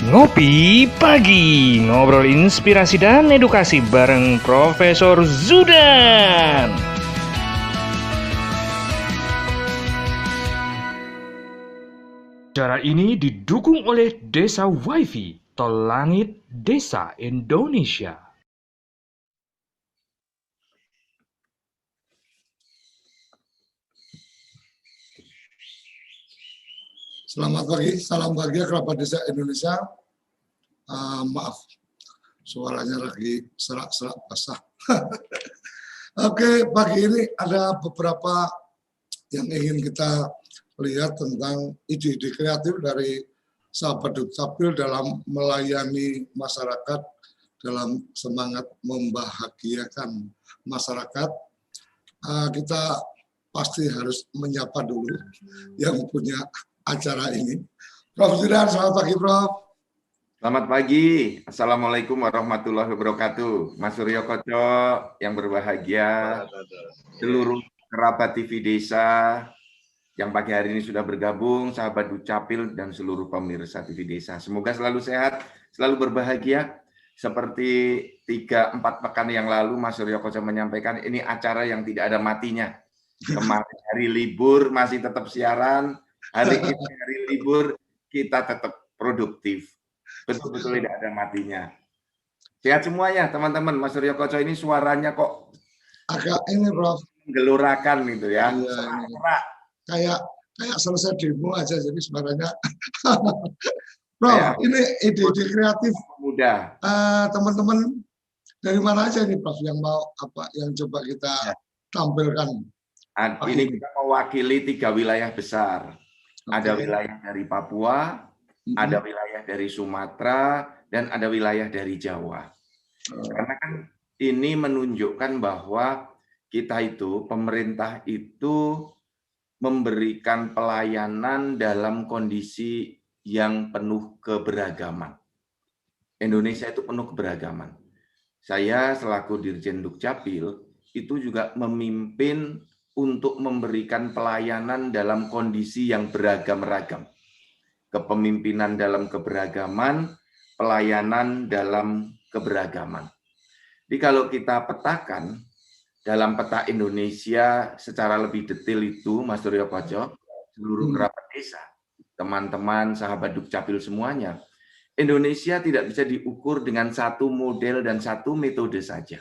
Ngopi Pagi, ngobrol inspirasi dan edukasi bareng Profesor Zudan. Acara ini didukung oleh Desa WiFi, Tol Langit Desa Indonesia. Selamat pagi, salam bahagia kerabat desa Indonesia. Maaf, suaranya lagi serak-serak basah. Oke, pagi ini ada beberapa yang ingin kita lihat tentang ide-ide kreatif dari sahabat Dukcapil dalam melayani masyarakat dalam semangat membahagiakan masyarakat. Kita pasti harus menyapa dulu yang punya acara ini. Prof. Zudan, selamat pagi, Prof. Selamat pagi. Assalamualaikum warahmatullahi wabarakatuh. Mas Suryo Koco yang berbahagia, seluruh kerabat TV Desa yang pagi hari ini sudah bergabung, sahabat Dukcapil dan seluruh pemirsa TV Desa. Semoga selalu sehat, selalu berbahagia. Seperti 3-4 pekan yang lalu Mas Suryo Koco menyampaikan, ini acara yang tidak ada matinya. Kemarin hari libur masih tetap siaran, hari ini hari libur kita tetap produktif. Betul-betul tidak ada matinya. Sehat semuanya teman-teman. Mas Suryo Koco ini suaranya kok agak ini, Prof. Menggelurakan gitu ya. Iya, serak. Kayak selesai demo aja jadi suaranya. Prof, ini ide-ide kreatif mudah. Teman-teman dari mana aja nih, Prof, yang mau yang coba kita tampilkan? Ini kita mewakili 3 wilayah besar. Ada wilayah dari Papua, ada wilayah dari Sumatera, dan ada wilayah dari Jawa. Karena kan ini menunjukkan bahwa kita itu, pemerintah itu memberikan pelayanan dalam kondisi yang penuh keberagaman. Indonesia itu penuh keberagaman. Saya selaku Dirjen Dukcapil itu juga memimpin untuk memberikan pelayanan dalam kondisi yang beragam-ragam. Kepemimpinan dalam keberagaman, pelayanan dalam keberagaman. Jadi kalau kita petakan dalam peta Indonesia secara lebih detail itu, Mas Suryo Koco, seluruh kerabat desa, teman-teman, sahabat Dukcapil semuanya, Indonesia tidak bisa diukur dengan satu model dan satu metode saja.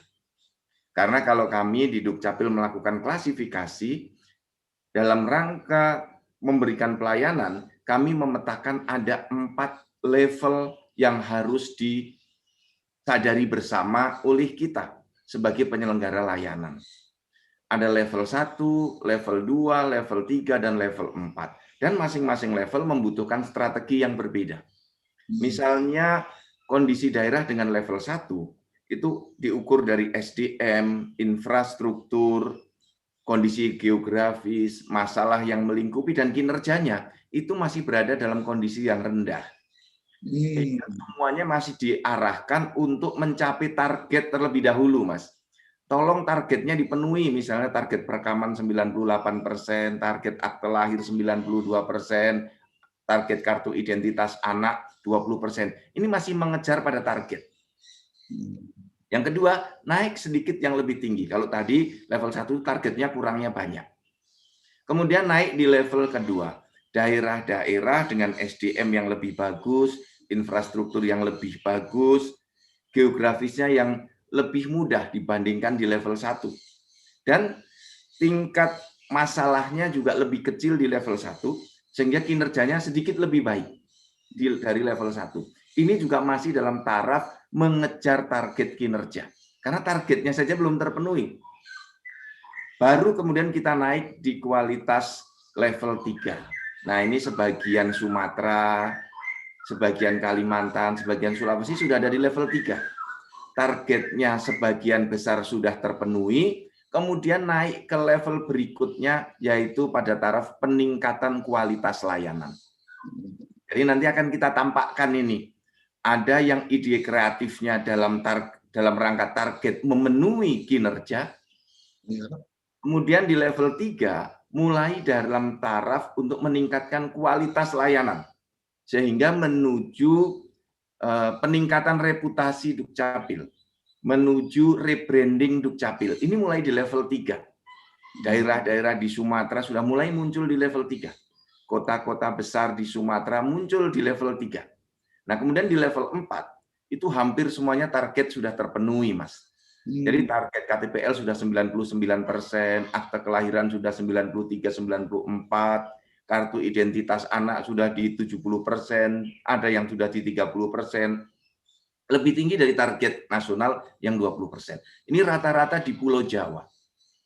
Karena kalau kami di Dukcapil melakukan klasifikasi, dalam rangka memberikan pelayanan, kami memetakan ada 4 level yang harus disadari bersama oleh kita sebagai penyelenggara layanan. Ada level 1, level 2, level 3, dan level 4. Dan masing-masing level membutuhkan strategi yang berbeda. Misalnya kondisi daerah dengan level 1, itu diukur dari SDM, infrastruktur, kondisi geografis, masalah yang melingkupi, dan kinerjanya itu masih berada dalam kondisi yang rendah. Semuanya masih diarahkan untuk mencapai target terlebih dahulu, Mas. Tolong targetnya dipenuhi, misalnya target perekaman 98%, target akte lahir 92%, target kartu identitas anak 20%. Ini masih mengejar pada target. Yang kedua, naik sedikit yang lebih tinggi. Kalau tadi level 1 targetnya kurangnya banyak. Kemudian naik di level kedua. Daerah-daerah dengan SDM yang lebih bagus, infrastruktur yang lebih bagus, geografisnya yang lebih mudah dibandingkan di level 1. Dan tingkat masalahnya juga lebih kecil di level 1, sehingga kinerjanya sedikit lebih baik dari level 1. Ini juga masih dalam taraf mengejar target kinerja. Karena targetnya saja belum terpenuhi. Baru kemudian kita naik di kualitas level 3. Nah, ini sebagian Sumatera, sebagian Kalimantan, sebagian Sulawesi sudah ada di level 3. Targetnya sebagian besar sudah terpenuhi, kemudian naik ke level berikutnya, yaitu pada taraf peningkatan kualitas layanan. Jadi nanti akan kita tampakkan ini. Ada yang ide kreatifnya dalam rangka target memenuhi kinerja. Kemudian di level 3, mulai dalam taraf untuk meningkatkan kualitas layanan. Sehingga menuju peningkatan reputasi Dukcapil menuju rebranding Dukcapil. Ini mulai di level 3. Daerah-daerah di Sumatera sudah mulai muncul di level 3. Kota-kota besar di Sumatera muncul di level 3. Nah, kemudian di level 4, itu hampir semuanya target sudah terpenuhi, Mas. Jadi target KTPL sudah 99%, akte kelahiran sudah 93-94%, kartu identitas anak sudah di 70%, ada yang sudah di 30%, lebih tinggi dari target nasional yang 20%. Ini rata-rata di Pulau Jawa,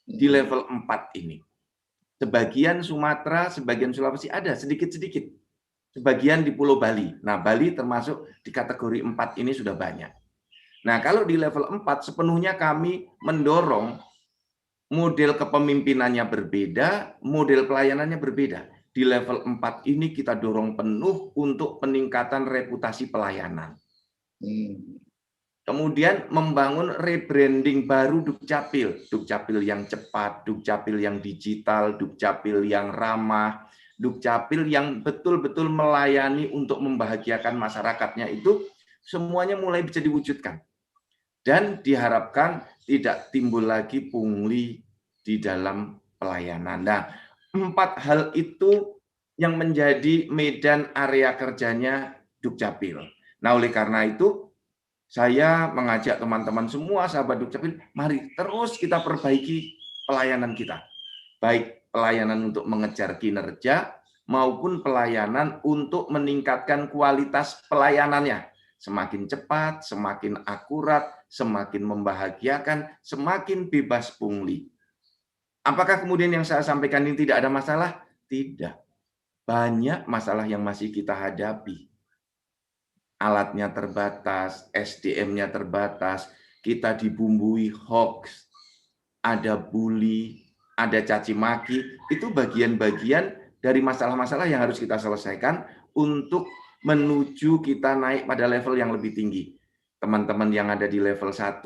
di level 4 ini. Sebagian Sumatera, sebagian Sulawesi ada sedikit-sedikit. Sebagian di Pulau Bali. Nah, Bali termasuk di kategori 4 ini sudah banyak. Nah, kalau di level 4 sepenuhnya kami mendorong model kepemimpinannya berbeda, model pelayanannya berbeda. Di level 4 ini kita dorong penuh untuk peningkatan reputasi pelayanan. Kemudian membangun rebranding baru Dukcapil. Dukcapil yang cepat, Dukcapil yang digital, Dukcapil yang ramah, Dukcapil yang betul-betul melayani untuk membahagiakan masyarakatnya, itu semuanya mulai bisa diwujudkan. Dan diharapkan tidak timbul lagi pungli di dalam pelayanan. Nah, 4 hal itu yang menjadi medan area kerjanya Dukcapil. Nah, oleh karena itu, saya mengajak teman-teman semua, sahabat Dukcapil, mari terus kita perbaiki pelayanan kita. Baik pelayanan untuk mengejar kinerja, maupun pelayanan untuk meningkatkan kualitas pelayanannya. Semakin cepat, semakin akurat, semakin membahagiakan, semakin bebas pungli. Apakah kemudian yang saya sampaikan ini tidak ada masalah? Tidak. Banyak masalah yang masih kita hadapi. Alatnya terbatas, SDM-nya terbatas, kita dibumbui hoax, ada bully, ada caci maki, itu bagian-bagian dari masalah-masalah yang harus kita selesaikan untuk menuju kita naik pada level yang lebih tinggi. Teman-teman yang ada di level 1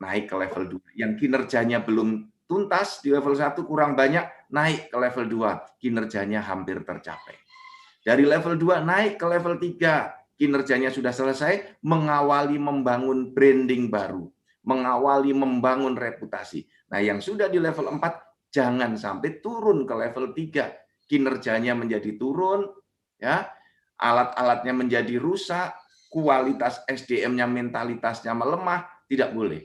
naik ke level 2. Yang kinerjanya belum tuntas di level 1 kurang banyak, naik ke level 2, kinerjanya hampir tercapai. Dari level 2 naik ke level 3, kinerjanya sudah selesai, mengawali membangun branding baru, mengawali membangun reputasi. Nah, yang sudah di level 4, jangan sampai turun ke level 3. Kinerjanya menjadi turun, ya, alat-alatnya menjadi rusak, kualitas SDM-nya, mentalitasnya melemah, tidak boleh.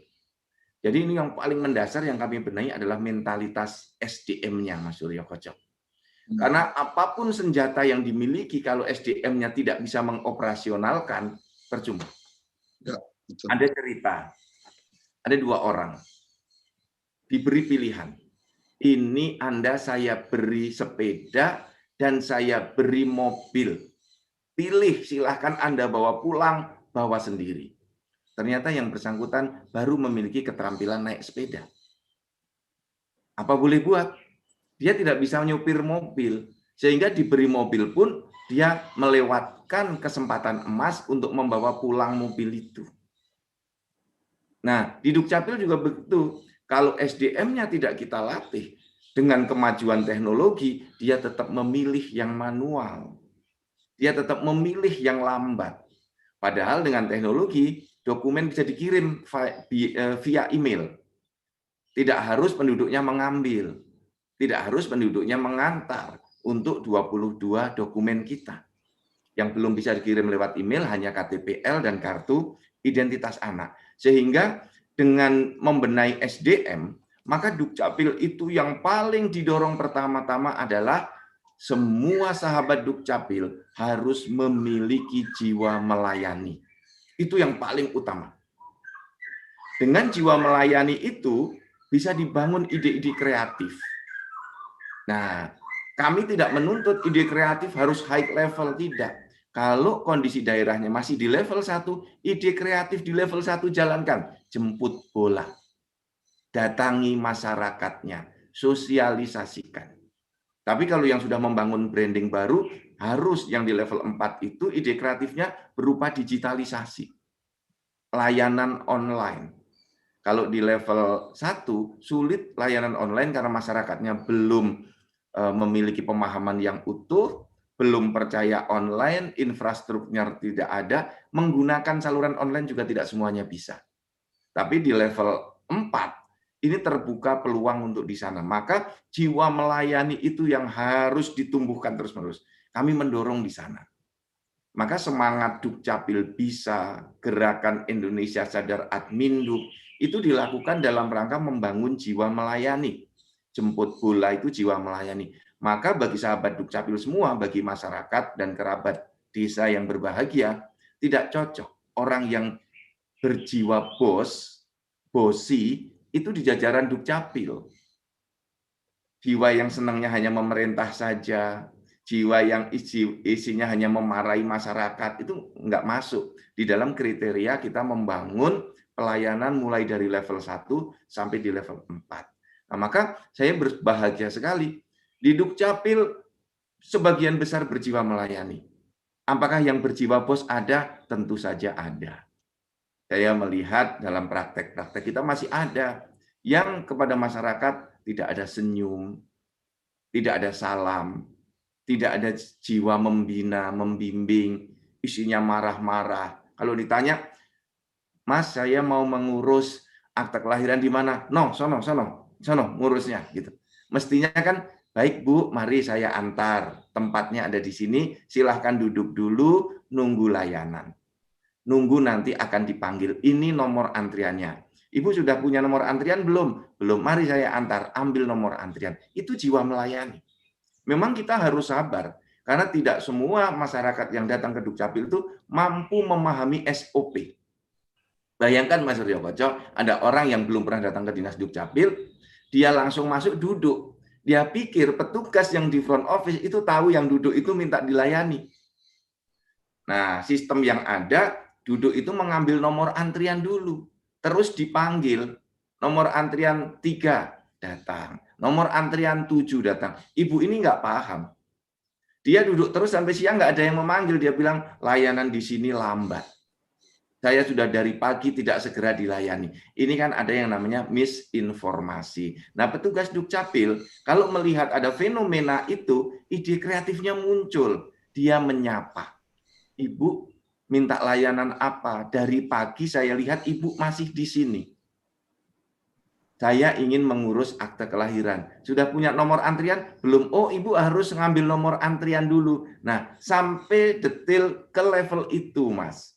Jadi ini yang paling mendasar yang kami benahi adalah mentalitas SDM-nya, Mas Suryo Koco. Karena apapun senjata yang dimiliki, kalau SDM-nya tidak bisa mengoperasionalkan, percuma. Ya, betul. Ada cerita, ada 2 orang diberi pilihan. Ini Anda saya beri sepeda dan saya beri mobil. Pilih, silahkan Anda bawa pulang, bawa sendiri. Ternyata yang bersangkutan baru memiliki keterampilan naik sepeda. Apa boleh buat? Dia tidak bisa nyupir mobil, sehingga diberi mobil pun dia melewatkan kesempatan emas untuk membawa pulang mobil itu. Nah, di Dukcapil juga begitu. Kalau SDM-nya tidak kita latih, dengan kemajuan teknologi, dia tetap memilih yang manual. Dia tetap memilih yang lambat. Padahal dengan teknologi, dokumen bisa dikirim via email. Tidak harus penduduknya mengambil. Tidak harus penduduknya mengantar untuk 22 dokumen kita. Yang belum bisa dikirim lewat email hanya KTPL dan kartu identitas anak. Sehingga dengan membenahi SDM, maka Dukcapil itu yang paling didorong pertama-tama adalah semua sahabat Dukcapil harus memiliki jiwa melayani. Itu yang paling utama. Dengan jiwa melayani itu bisa dibangun ide-ide kreatif. Nah, kami tidak menuntut ide kreatif harus high level, tidak. Kalau kondisi daerahnya masih di level 1, ide kreatif di level 1 jalankan. Jemput bola. Datangi masyarakatnya. Sosialisasikan. Tapi kalau yang sudah membangun branding baru, harus yang di level 4 itu ide kreatifnya berupa digitalisasi. Layanan online. Kalau di level 1, sulit layanan online karena masyarakatnya belum memiliki pemahaman yang utuh, belum percaya online, infrastrukturnya tidak ada, menggunakan saluran online juga tidak semuanya bisa. Tapi di level 4, ini terbuka peluang untuk di sana. Maka jiwa melayani itu yang harus ditumbuhkan terus-menerus. Kami mendorong di sana. Maka semangat Dukcapil Bisa, Gerakan Indonesia Sadar Adminduk, itu dilakukan dalam rangka membangun jiwa melayani. Jemput bola itu jiwa melayani. Maka bagi sahabat Dukcapil semua, bagi masyarakat dan kerabat desa yang berbahagia, tidak cocok orang yang berjiwa bosi, itu di jajaran Dukcapil. Jiwa yang senangnya hanya memerintah saja, jiwa yang isinya hanya memarahi masyarakat, itu nggak masuk. Di dalam kriteria kita membangun pelayanan mulai dari level 1 sampai di level 4. Nah, maka saya berbahagia sekali. Di Dukcapil, sebagian besar berjiwa melayani. Apakah yang berjiwa bos ada? Tentu saja ada. Saya melihat dalam praktek-praktek kita masih ada yang kepada masyarakat tidak ada senyum, tidak ada salam, tidak ada jiwa membina, membimbing, isinya marah-marah. Kalau ditanya, Mas, saya mau mengurus akte kelahiran di mana? No, sono ngurusnya gitu. Mestinya kan, baik Bu, mari saya antar. Tempatnya ada di sini, silahkan duduk dulu, nunggu layanan. Nunggu nanti akan dipanggil. Ini nomor antriannya. Ibu sudah punya nomor antrian belum? Belum. Mari saya antar, ambil nomor antrian. Itu jiwa melayani. Memang kita harus sabar, karena tidak semua masyarakat yang datang ke Dukcapil itu mampu memahami SOP. Bayangkan Mas Suryo Koco, ada orang yang belum pernah datang ke Dinas Dukcapil, dia langsung masuk duduk. Dia pikir petugas yang di front office itu tahu yang duduk itu minta dilayani. Nah, sistem yang ada, duduk itu mengambil nomor antrian dulu. Terus dipanggil, nomor antrian 3 datang, nomor antrian 7 datang. Ibu ini nggak paham. Dia duduk terus sampai siang nggak ada yang memanggil. Dia bilang, layanan di sini lambat. Saya sudah dari pagi tidak segera dilayani. Ini kan ada yang namanya misinformasi. Nah, petugas Dukcapil, kalau melihat ada fenomena itu, ide kreatifnya muncul. Dia menyapa. Ibu minta layanan apa? Dari pagi saya lihat Ibu masih di sini. Saya ingin mengurus akte kelahiran. Sudah punya nomor antrian? Belum. Oh, Ibu harus ngambil nomor antrian dulu. Nah, sampai detail ke level itu, Mas.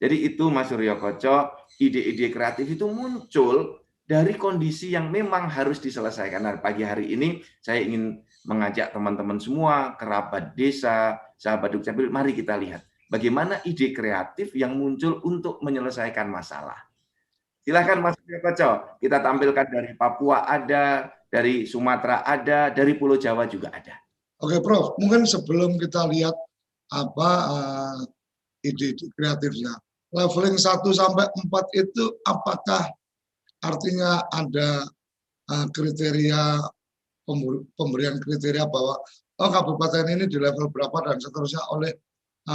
Jadi itu, Mas Suryo Koco, ide-ide kreatif itu muncul dari kondisi yang memang harus diselesaikan. Nah, pagi hari ini saya ingin mengajak teman-teman semua, kerabat desa, sahabat Dukcapil, mari kita lihat bagaimana ide kreatif yang muncul untuk menyelesaikan masalah. Silahkan Mas Suryo Koco, kita tampilkan dari Papua ada, dari Sumatera ada, dari Pulau Jawa juga ada. Oke, Prof. Mungkin sebelum kita lihat apa ide-ide kreatifnya, leveling 1 sampai 4 itu apakah artinya ada kriteria pemberian kriteria bahwa kabupaten ini di level berapa dan seterusnya oleh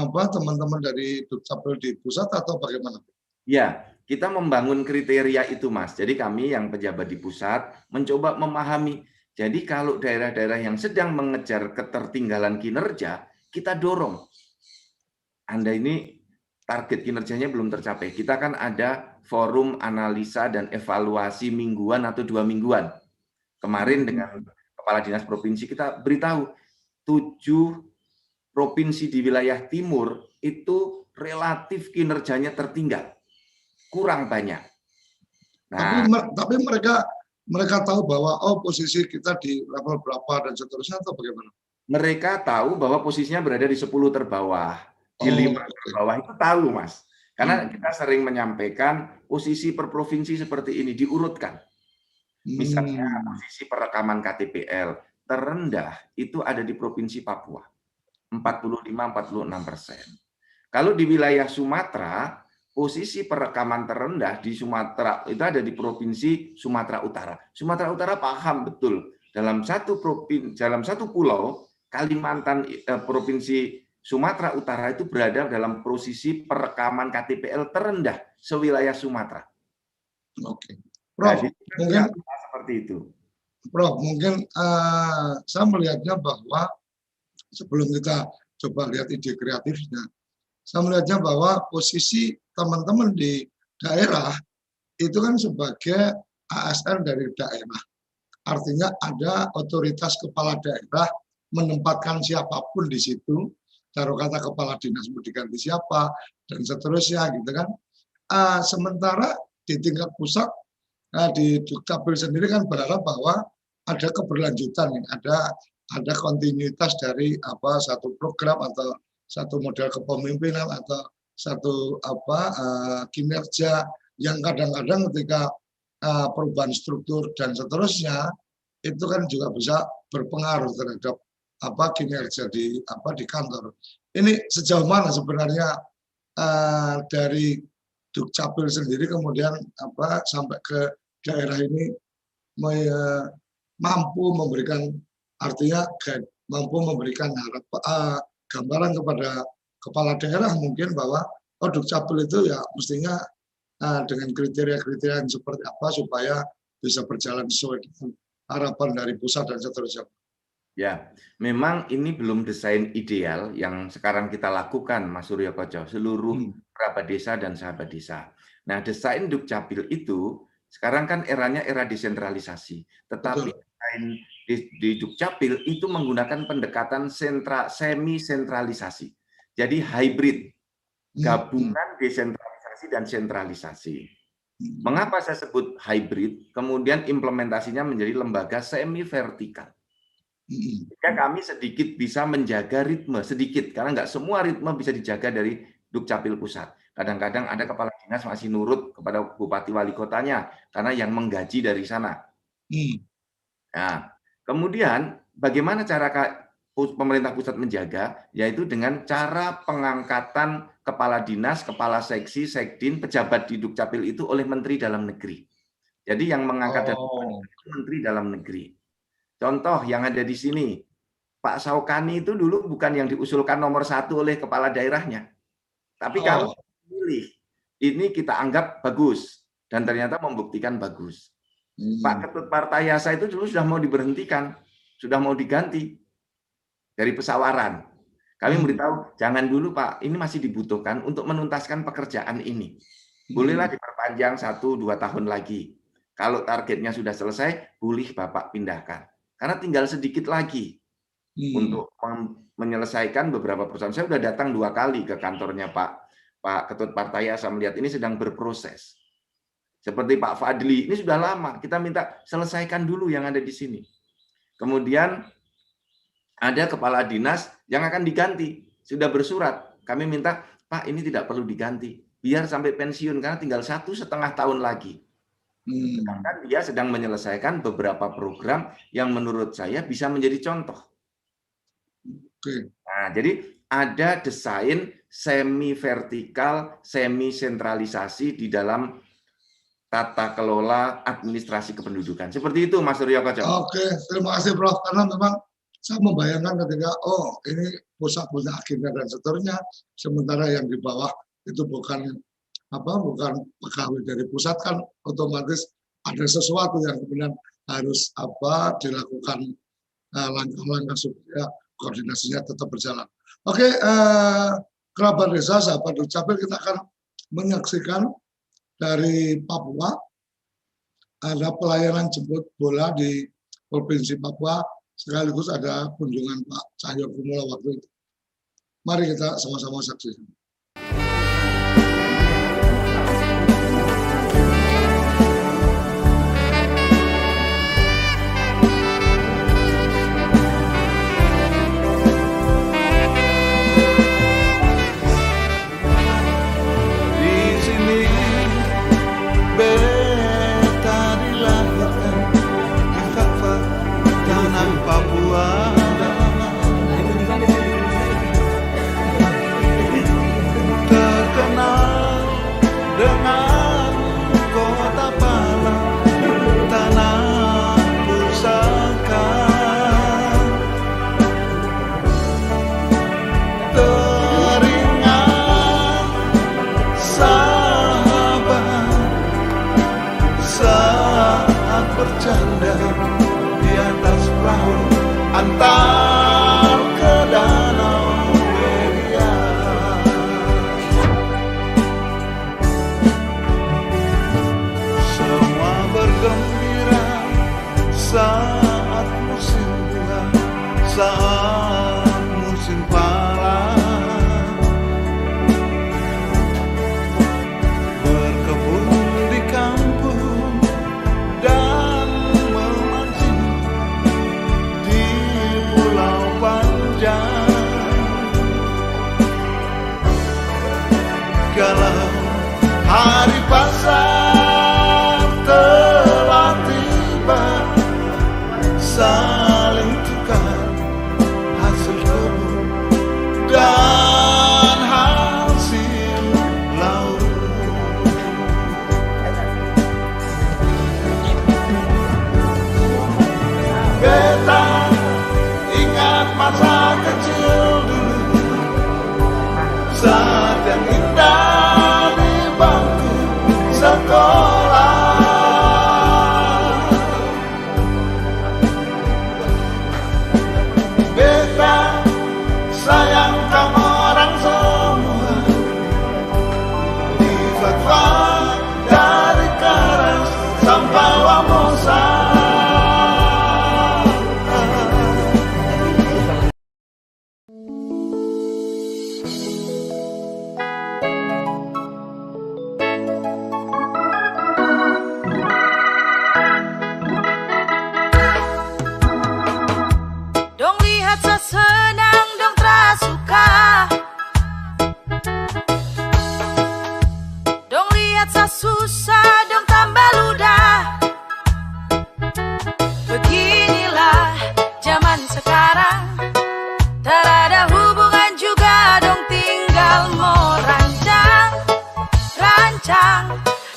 teman-teman dari Dukcapil di pusat atau bagaimana? Ya, kita membangun kriteria itu, Mas. Jadi kami yang pejabat di pusat mencoba memahami. Jadi kalau daerah-daerah yang sedang mengejar ketertinggalan kinerja, kita dorong. Anda ini target kinerjanya belum tercapai. Kita kan ada forum analisa dan evaluasi mingguan atau 2 mingguan. Kemarin dengan Kepala Dinas Provinsi kita beritahu 7 provinsi di wilayah timur itu relatif kinerjanya tertinggal. Kurang banyak. Nah, tapi mereka tahu bahwa posisi kita di level berapa dan seterusnya atau bagaimana? Mereka tahu bahwa posisinya berada di 10 terbawah. Di 5 terbawah itu tahu, Mas. Karena kita sering menyampaikan posisi per provinsi seperti ini diurutkan. Misalnya posisi perekaman KTPL terendah itu ada di Provinsi Papua. 45-46%. Kalau di wilayah Sumatera, posisi perekaman terendah di Sumatera itu ada di Provinsi Sumatera Utara. Sumatera Utara paham betul dalam satu pulau Kalimantan Provinsi Sumatera Utara itu berada dalam posisi perekaman KTPL terendah sewilayah Sumatera. Oke, Prof. Nah, mungkin seperti itu. Prof, mungkin saya melihatnya bahwa sebelum kita coba lihat ide kreatifnya, saya melihatnya bahwa posisi teman-teman di daerah itu kan sebagai ASN dari daerah. Artinya ada otoritas kepala daerah menempatkan siapapun di situ, taruh kata kepala dinas mau diganti siapa, dan seterusnya gitu kan. Sementara di tingkat pusat, di Dukcapil sendiri kan berharap bahwa ada keberlanjutan, ada kontinuitas dari satu program atau satu model kepemimpinan atau satu kinerja yang kadang-kadang ketika perubahan struktur dan seterusnya itu kan juga bisa berpengaruh terhadap kinerja di kantor. Ini sejauh mana sebenarnya dari Dukcapil sendiri kemudian sampai ke daerah ini mampu memberikan gambaran kepada kepala daerah mungkin bahwa Dukcapil itu ya mestinya dengan kriteria-kriteria yang seperti apa supaya bisa berjalan sesuai dengan harapan dari pusat dan seterusnya. Ya, memang ini belum desain ideal yang sekarang kita lakukan, Mas Suryo Koco, seluruh kerabat desa dan sahabat desa. Nah, desain Dukcapil itu sekarang kan eranya era desentralisasi, tetapi desain di Dukcapil itu menggunakan pendekatan semi-sentralisasi. Jadi hybrid, gabungan desentralisasi dan sentralisasi. Mengapa saya sebut hybrid? Kemudian implementasinya menjadi lembaga semi-vertikal. Jika kami sedikit bisa menjaga ritme, sedikit, karena nggak semua ritme bisa dijaga dari Dukcapil pusat. Kadang-kadang ada kepala dinas masih nurut kepada bupati wali kotanya, karena yang menggaji dari sana. Nah, kemudian bagaimana cara pemerintah pusat menjaga? Yaitu dengan cara pengangkatan kepala dinas, kepala seksi, sekdin, pejabat di Dukcapil itu oleh Menteri Dalam Negeri. Jadi yang mengangkat Menteri Dalam Negeri. Contoh yang ada di sini, Pak Saukani itu dulu bukan yang diusulkan nomor 1 oleh kepala daerahnya. Tapi kami pilih, ini kita anggap bagus. Dan ternyata membuktikan bagus. Pak Ketut Partayasa itu dulu sudah mau diberhentikan, sudah mau diganti dari pesawaran. Kami memberitahu, jangan dulu Pak, ini masih dibutuhkan untuk menuntaskan pekerjaan ini. Bolehlah diperpanjang 1-2 tahun lagi. Kalau targetnya sudah selesai, boleh Bapak pindahkan. Karena tinggal sedikit lagi untuk menyelesaikan beberapa perusahaan. Saya sudah datang 2 kali ke kantornya Pak Ketut Partayasa, melihat ini sedang berproses. Seperti Pak Fadli, ini sudah lama. Kita minta selesaikan dulu yang ada di sini. Kemudian ada kepala dinas yang akan diganti. Sudah bersurat. Kami minta, Pak ini tidak perlu diganti. Biar sampai pensiun, karena tinggal 1,5 tahun lagi. Sedangkan dia sedang menyelesaikan beberapa program yang menurut saya bisa menjadi contoh. Nah, jadi ada desain semi-vertikal, semi-sentralisasi di dalam tata kelola administrasi kependudukan. Seperti itu, Mas Suryo Koco. Oke, terima kasih Prof. Karena memang saya membayangkan ketika, ini pusat punya agenda dan seterusnya, sementara yang di bawah itu bukan pegawai dari pusat, kan otomatis ada sesuatu yang kemudian harus dilakukan langkah-langkah supaya koordinasinya tetap berjalan. Oke, kerabat desa sahabat Dukcapil, kita akan menyaksikan dari Papua ada pelayanan jemput bola di Provinsi Papua, sekaligus ada kunjungan Pak Cahyo Kumolo waktu itu. Mari kita sama-sama saksikan. saat yang indah di bangku sekolah. Beta sayang kamu orang semua, di fatwa dari Karas sampai Wamosa. Dong lihat sa senang, dong terasuka. Dong lihat sa susah, dong tambah ludah. Beginilah zaman sekarang, terada hubungan juga dong tinggal mau rancang. Rancang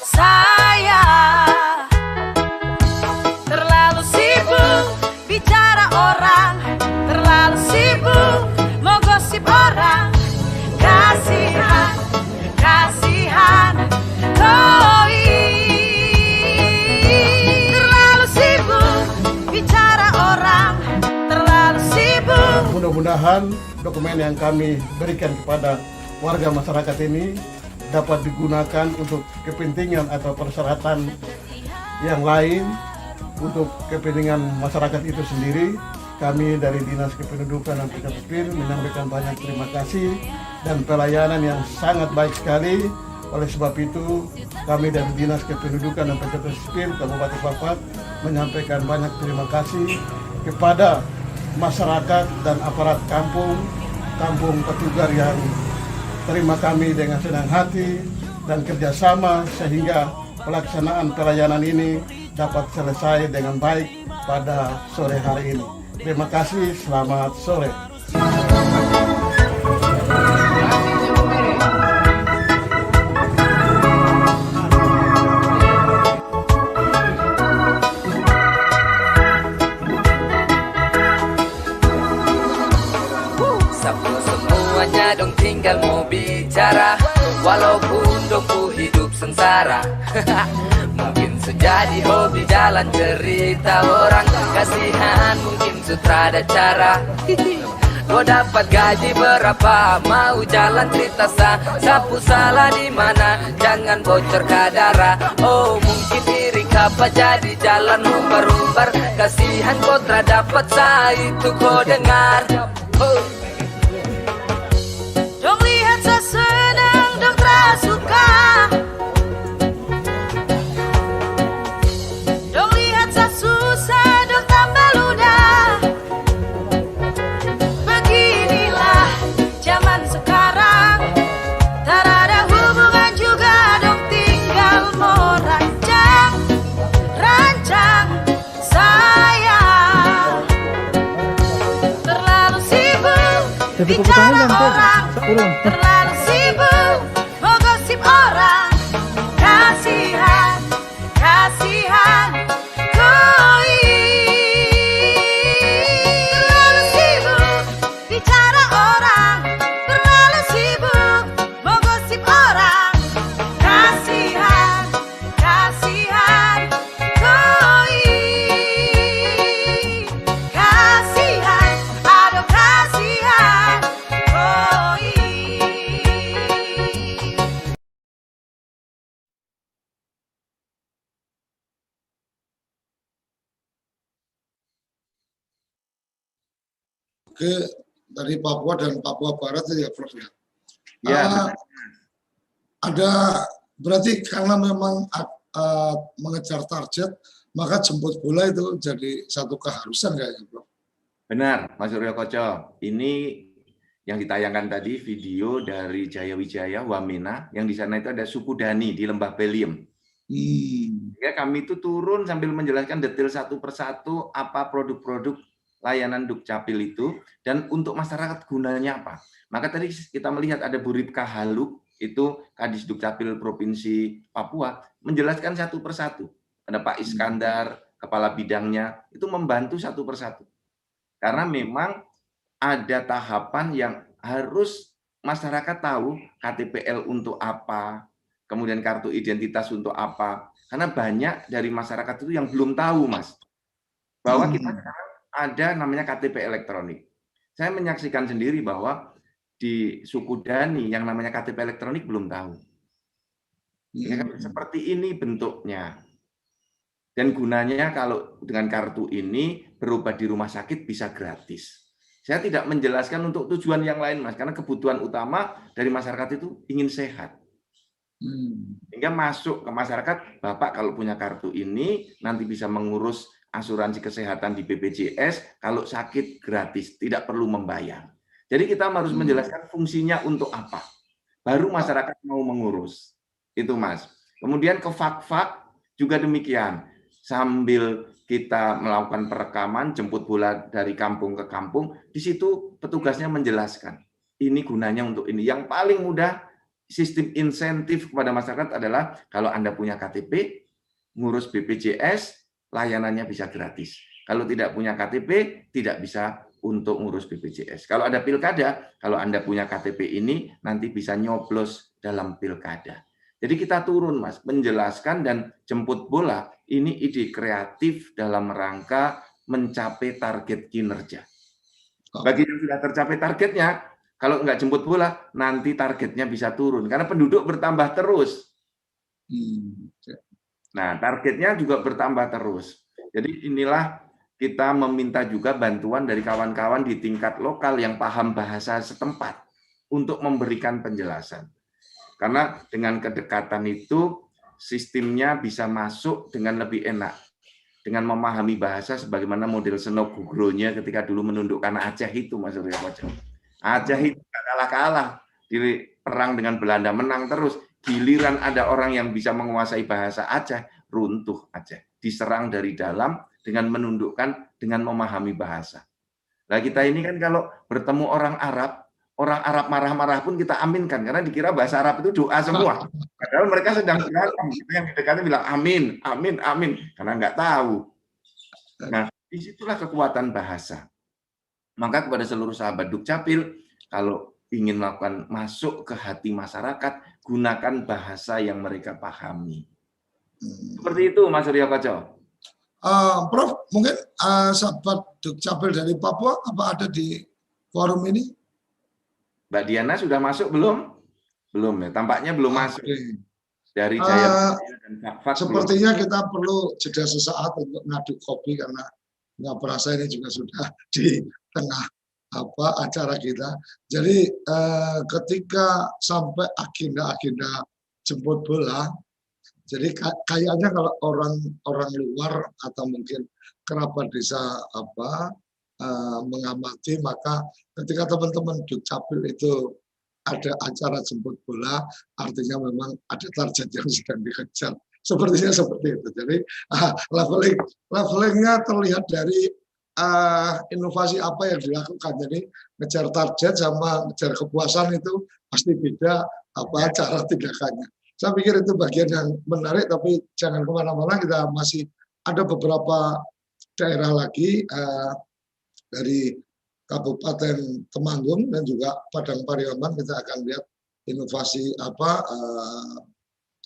saya terlalu sibuk bicara orang, terlalu sibuk mau gosip orang. Kasihan, kasihan koi. Terlalu sibuk bicara orang, terlalu sibuk. Mudah-mudahan dokumen yang kami berikan kepada warga masyarakat ini dapat digunakan untuk kepentingan atau persyaratan yang lain untuk kepentingan masyarakat itu sendiri. Kami dari Dinas Kependudukan dan Pencatatan Sipil menyampaikan banyak terima kasih dan pelayanan yang sangat baik sekali. Oleh sebab itu, kami dari Dinas Kependudukan dan Pencatatan Sipil Kabupaten Papua menyampaikan banyak terima kasih kepada masyarakat dan aparat kampung Petugar yang terima kami dengan senang hati dan kerjasama sehingga pelaksanaan pelayanan ini dapat selesai dengan baik pada sore hari ini. Terima kasih, selamat sore. Sapu semuanya dong tinggal mau bicara, walaupun dong ku hidup sengsara. Mungkin sejadi hobi jalan cerita orang, kasihan mungkin sutradara cara. Lo dapat gaji berapa, mau jalan cerita sapu salah di mana, jangan bocor kadara. Oh mungkin iri kapa jadi jalan umbar-umbar, kasihan kotra dapat sa itu kau dengar. Oh. Dong lihat sa senang, dong terasuka. Dong lihat sa susah, dong tambah ludah. Beginilah zaman sekarang, terada hubungan juga dong tinggal mau rancang. Rancang saya terlalu sibuk bicara orang, terlalu sibuk mau gosip orang. Kasihan, kasihan koi. Terlalu sibuk bicara orang, terlalu sibuk mau gosip orang. Kasihan, kasihan koi. Kasihan, aduh kasihan koi. Ke dari Papua dan Papua Barat itu ya, Prof. Ya, Ada berarti karena memang mengejar target, maka jemput bola itu jadi satu keharusan kayaknya, Prof. benar, Mas Suryo Koco. Ini yang ditayangkan tadi video dari Jaya Wijaya Wamena, yang di sana itu ada suku Dani di Lembah Beliem. Ya, kami itu turun sambil menjelaskan detail satu persatu apa produk-produk layanan Dukcapil itu dan untuk masyarakat gunanya apa. Maka tadi kita melihat ada Bu Ripka Haluk, itu Kadis Dukcapil Provinsi Papua, menjelaskan satu persatu. Ada Pak Iskandar, kepala bidangnya, itu membantu satu persatu. Karena memang ada tahapan yang harus masyarakat tahu KTPL untuk apa, kemudian kartu identitas untuk apa. Karena banyak dari masyarakat itu yang belum tahu, Mas, bahwa kita sekarang ada namanya KTP elektronik. Saya menyaksikan sendiri bahwa di suku Dani yang namanya KTP elektronik belum tahu. Ya, seperti ini bentuknya. Dan gunanya kalau dengan kartu ini berobat di rumah sakit bisa gratis. Saya tidak menjelaskan untuk tujuan yang lain, Mas, karena kebutuhan utama dari masyarakat itu ingin sehat. Sehingga masuk ke masyarakat, Bapak kalau punya kartu ini nanti bisa mengurus asuransi kesehatan di BPJS, kalau sakit gratis, tidak perlu membayar. Jadi kita harus menjelaskan fungsinya untuk apa. Baru masyarakat mau mengurus. Itu, Mas. Kemudian ke fak-fak juga demikian. Sambil kita melakukan perekaman, jemput bola dari kampung ke kampung, di situ petugasnya menjelaskan. Ini gunanya untuk ini. Yang paling mudah, sistem insentif kepada masyarakat adalah kalau Anda punya KTP, ngurus BPJS, layanannya bisa gratis. Kalau tidak punya KTP, tidak bisa untuk ngurus BPJS. Kalau ada pilkada, kalau Anda punya KTP ini, nanti bisa nyoblos dalam pilkada. Jadi kita turun, Mas, menjelaskan dan jemput bola, ini ide kreatif dalam rangka mencapai target kinerja. Bagi yang sudah tercapai targetnya, kalau nggak jemput bola, nanti targetnya bisa turun. Karena penduduk bertambah terus. Nah, targetnya juga bertambah terus. Jadi inilah kita meminta juga bantuan dari kawan-kawan di tingkat lokal yang paham bahasa setempat untuk memberikan penjelasan. Karena dengan kedekatan itu, sistemnya bisa masuk dengan lebih enak. Dengan memahami bahasa sebagaimana model Seno Gugro-nya ketika dulu menundukkan Aceh itu, Mas Surya Koco. Aceh itu gak kalah-kalah. Di perang dengan Belanda menang terus. Giliran ada orang yang bisa menguasai bahasa Aceh, runtuh Aceh. Diserang dari dalam dengan menundukkan, dengan memahami bahasa. Nah kita ini kan kalau bertemu orang Arab marah-marah pun kita aminkan karena dikira bahasa Arab itu doa semua. Padahal mereka sedang berantem. Yang didekatnya bilang amin, amin, amin, karena nggak tahu. Nah, disitulah kekuatan bahasa. Maka kepada seluruh sahabat Dukcapil, kalau ingin melakukan masuk ke hati masyarakat, gunakan bahasa yang mereka pahami. Seperti itu, Mas Surya Koco. Prof, mungkin sahabat Dukcapil dari Papua apa ada di forum ini? Mbak Diana sudah masuk belum? Belum ya, tampaknya belum masuk. Dari Jaya dan Fak-Fak. Sepertinya kita perlu jeda sesaat untuk ngaduk kopi karena nggak berasa ini juga sudah di tengah acara kita. Jadi ketika sampai agenda jemput bola, jadi kayaknya kalau orang luar atau mungkin kerabat desa mengamati, maka ketika teman-teman Dukcapil itu ada acara jemput bola, artinya memang ada target yang sedang dikejar. Sepertinya seperti itu. Jadi levelingnya terlihat dari inovasi apa yang dilakukan. Jadi ngejar target sama ngejar kepuasan itu pasti beda cara tindakannya. Saya pikir itu bagian yang menarik, tapi jangan kemana-mana, kita masih ada beberapa daerah lagi dari Kabupaten Temanggung dan juga Padang Pariaman. Kita akan lihat inovasi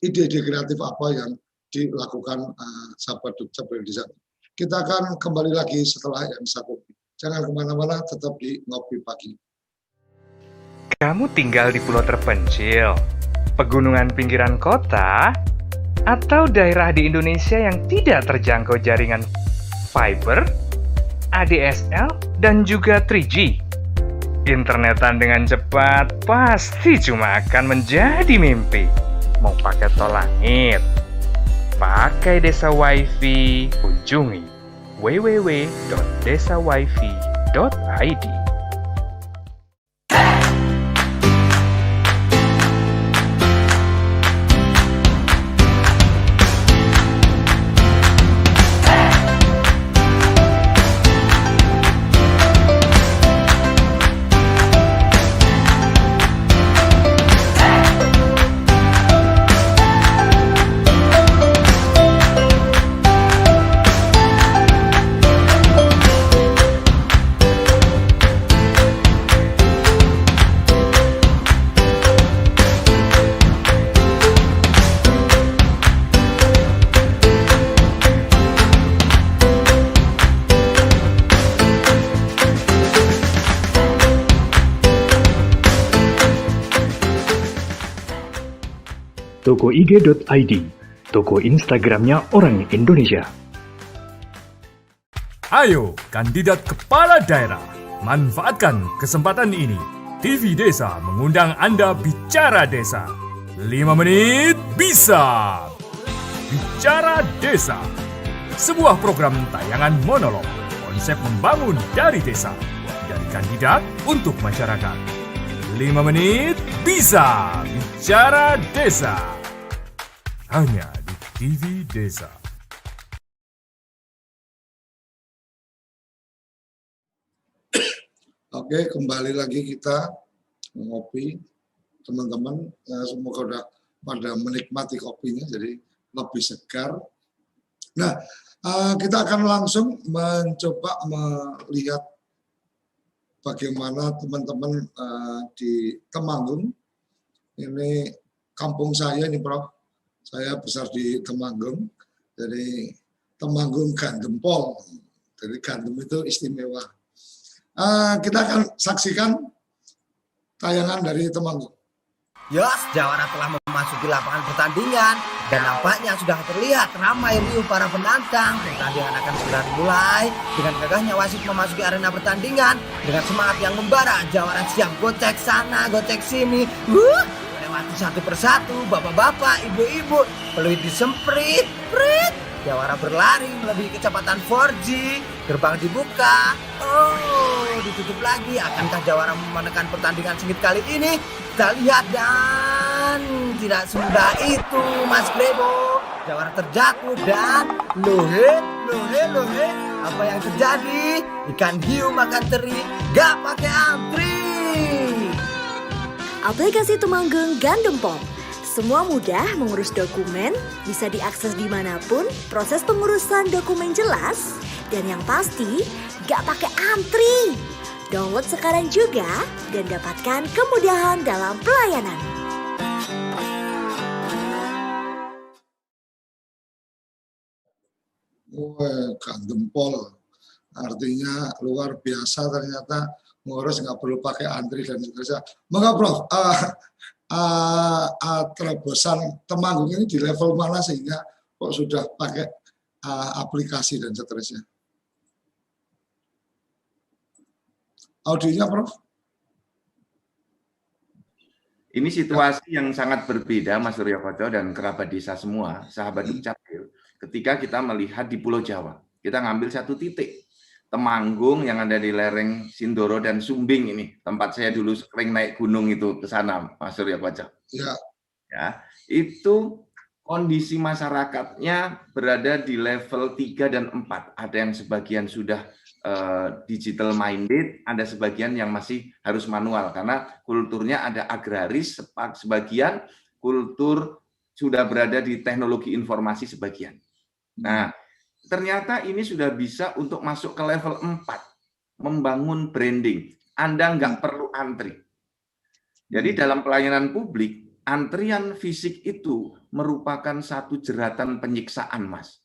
ide-ide kreatif apa yang dilakukan sahabat Dukcapil di sana. Kita akan kembali lagi setelah yang satu. Jangan kemana-mana, tetap di Ngopi Pagi. Kamu tinggal di pulau terpencil, pegunungan pinggiran kota, atau daerah di Indonesia yang tidak terjangkau jaringan fiber, ADSL, dan juga 3G. Internetan dengan cepat pasti cuma akan menjadi mimpi. Mau pakai tol langit, pakai Desa Wifi, kunjungi www.desawifi.id. toko IG.id, toko Instagramnya orang Indonesia. Ayo, kandidat kepala daerah, manfaatkan kesempatan ini. TV Desa mengundang Anda bicara desa. 5 menit bisa. Bicara Desa. Sebuah program tayangan monolog, konsep membangun dari desa. Dari kandidat untuk masyarakat. 5 menit bisa. Bicara Desa. Hanya di TV Desa. Oke, kembali lagi kita ngopi, teman-teman. Semoga udah pada menikmati kopinya, jadi lebih segar. Nah, kita akan langsung mencoba melihat bagaimana teman-teman di Temanggung. Ini kampung saya ini, Prof. Saya besar di Temanggung, jadi Temanggung Gandempol. Jadi gandum itu istimewa. Kita akan saksikan tayangan dari Temanggung. Yos, Jawara telah memasuki lapangan pertandingan dan nampaknya sudah terlihat ramai riuh para penantang. Pertandingan akan segera dimulai. Dengan gagahnya wasit memasuki arena pertandingan dengan semangat yang membara. Jawara siap gocek sana, gocek sini. Lewati satu persatu, bapak-bapak, ibu-ibu, peluit disemprit, prit. Jawara berlari melebihi kecepatan 4G. Gerbang dibuka. Oh, ditutup lagi. Akankah Jawara memenangkan pertandingan sengit kali ini? Kita lihat dan tidak semudah itu, Mas Grebo. Jawara terjatuh dan lohe. Apa yang terjadi? Ikan hiu makan teri, gak pakai antri. Aplikasi Temanggung Gandempol. Semua mudah mengurus dokumen, bisa diakses dimanapun, proses pengurusan dokumen jelas, dan yang pasti gak pakai antri. Download sekarang juga dan dapatkan kemudahan dalam pelayanan. Gandempol, artinya luar biasa ternyata ngurus nggak perlu pakai antri dan seterusnya. Maka Prof, terobosan Temanggung ini di level mana sehingga kok sudah pakai aplikasi dan seterusnya? Audionya, Prof? Ini situasi yang sangat berbeda, Mas Surya Koco dan kerabat desa semua, sahabat Dukcapil, ketika kita melihat di Pulau Jawa. Kita ngambil satu titik, Temanggung yang ada di lereng Sindoro dan Sumbing ini, tempat saya dulu sering naik gunung itu ke sana, Mas Surya Koco. Ya, itu kondisi masyarakatnya berada di level 3 dan 4. Ada yang sebagian sudah digital minded, ada sebagian yang masih harus manual karena kulturnya ada agraris, sebagian kultur sudah berada di teknologi informasi sebagian. Nah, ternyata ini sudah bisa untuk masuk ke level 4, membangun branding. Anda nggak perlu antri. Jadi dalam pelayanan publik, antrian fisik itu merupakan satu jeratan penyiksaan, Mas.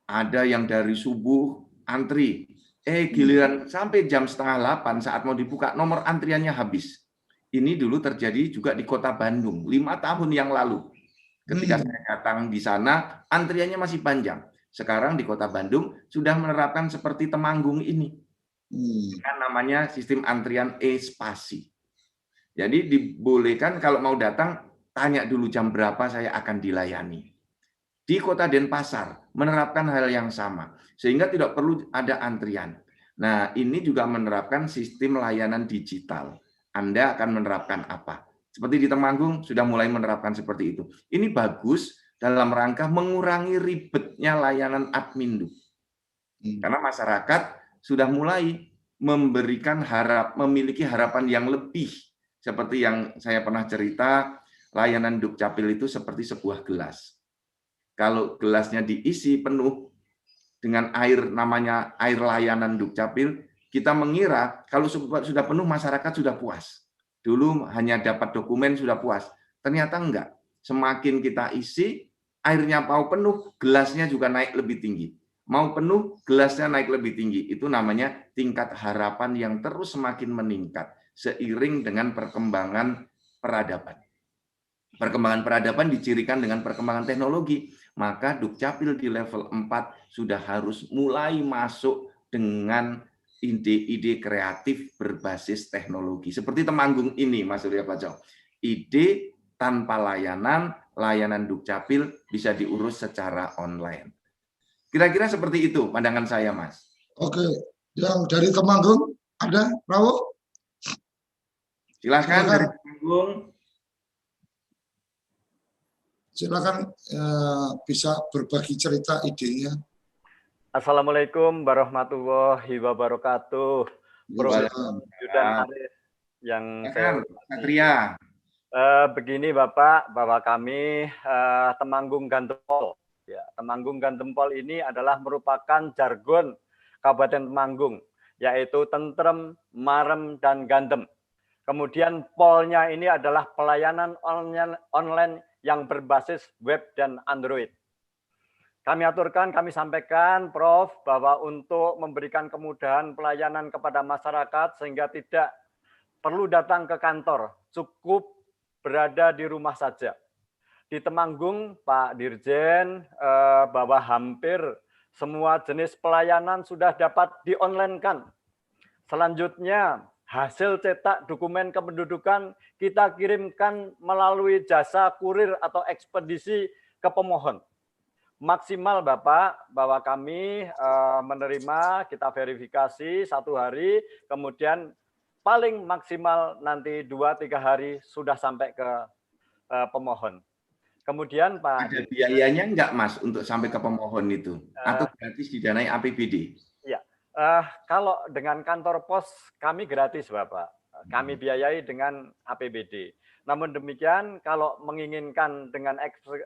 Ada yang dari subuh antri, giliran sampai jam 7:30 saat mau dibuka, nomor antriannya habis. Ini dulu terjadi juga di Kota Bandung, 5 tahun yang lalu. Ketika saya datang di sana, antriannya masih panjang. Sekarang di Kota Bandung sudah menerapkan seperti Temanggung ini. Kan namanya sistem antrian e-spasi. Jadi dibolehkan kalau mau datang, tanya dulu jam berapa saya akan dilayani. Di Kota Denpasar menerapkan hal yang sama, sehingga tidak perlu ada antrian. Nah, ini juga menerapkan sistem layanan digital. Anda akan menerapkan apa? Seperti di Temanggung sudah mulai menerapkan seperti itu. Ini bagus dalam rangka mengurangi ribetnya layanan admin. Karena masyarakat sudah mulai memberikan memiliki harapan yang lebih. Seperti yang saya pernah cerita, layanan Dukcapil itu seperti sebuah gelas. Kalau gelasnya diisi penuh dengan air, namanya air layanan Dukcapil, kita mengira kalau sudah penuh masyarakat sudah puas. Dulu hanya dapat dokumen sudah puas. Ternyata enggak. Semakin kita isi, airnya mau penuh, gelasnya juga naik lebih tinggi. Mau penuh, gelasnya naik lebih tinggi. Itu namanya tingkat harapan yang terus semakin meningkat seiring dengan perkembangan peradaban. Perkembangan peradaban dicirikan dengan perkembangan teknologi, maka Dukcapil di level 4 sudah harus mulai masuk dengan ide-ide kreatif berbasis teknologi. Seperti Temanggung ini, Mas Surya Pacong. Ide tanpa layanan, layanan Dukcapil bisa diurus secara online. Kira-kira seperti itu pandangan saya, Mas. Oke, yang dari Temanggung ada, Prawo? Silakan dari Temanggung. Silakan bisa berbagi cerita idenya. Assalamualaikum warahmatullahi wabarakatuh. Prof. Yudan Arif yang saya Satria. Begini Bapak, bahwa kami Temanggung Gandempol. Ya, Temanggung Gandempol ini adalah merupakan jargon Kabupaten Temanggung, yaitu tentrem, marem, dan gandem. Kemudian polnya ini adalah pelayanan online yang berbasis web dan Android. Kami aturkan, kami sampaikan, Prof, bahwa untuk memberikan kemudahan pelayanan kepada masyarakat sehingga tidak perlu datang ke kantor, cukup berada di rumah saja. Di Temanggung, Pak Dirjen, bahwa hampir semua jenis pelayanan sudah dapat di-online-kan. Selanjutnya, hasil cetak dokumen kependudukan kita kirimkan melalui jasa kurir atau ekspedisi ke pemohon. Maksimal Bapak, bahwa kami menerima, kita verifikasi 1 hari, kemudian paling maksimal nanti 2-3 hari sudah sampai ke pemohon. Kemudian Pak... Ada biayanya enggak Mas untuk sampai ke pemohon itu? Atau gratis didanai APBD? Iya. Kalau dengan kantor pos kami gratis Bapak, kami biayai dengan APBD. Namun demikian kalau menginginkan dengan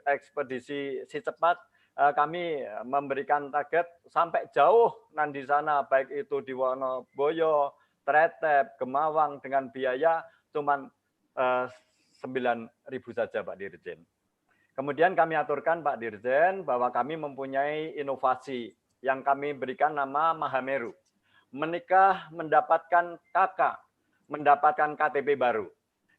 ekspedisi si cepat, kami memberikan target sampai jauh nanti sana, baik itu di Wonoboyo, Tretep, Gemawang dengan biaya cuman 9.000 saja Pak Dirjen. Kemudian kami aturkan Pak Dirjen bahwa kami mempunyai inovasi yang kami berikan nama Mahameru. Menikah mendapatkan KK, mendapatkan KTP baru.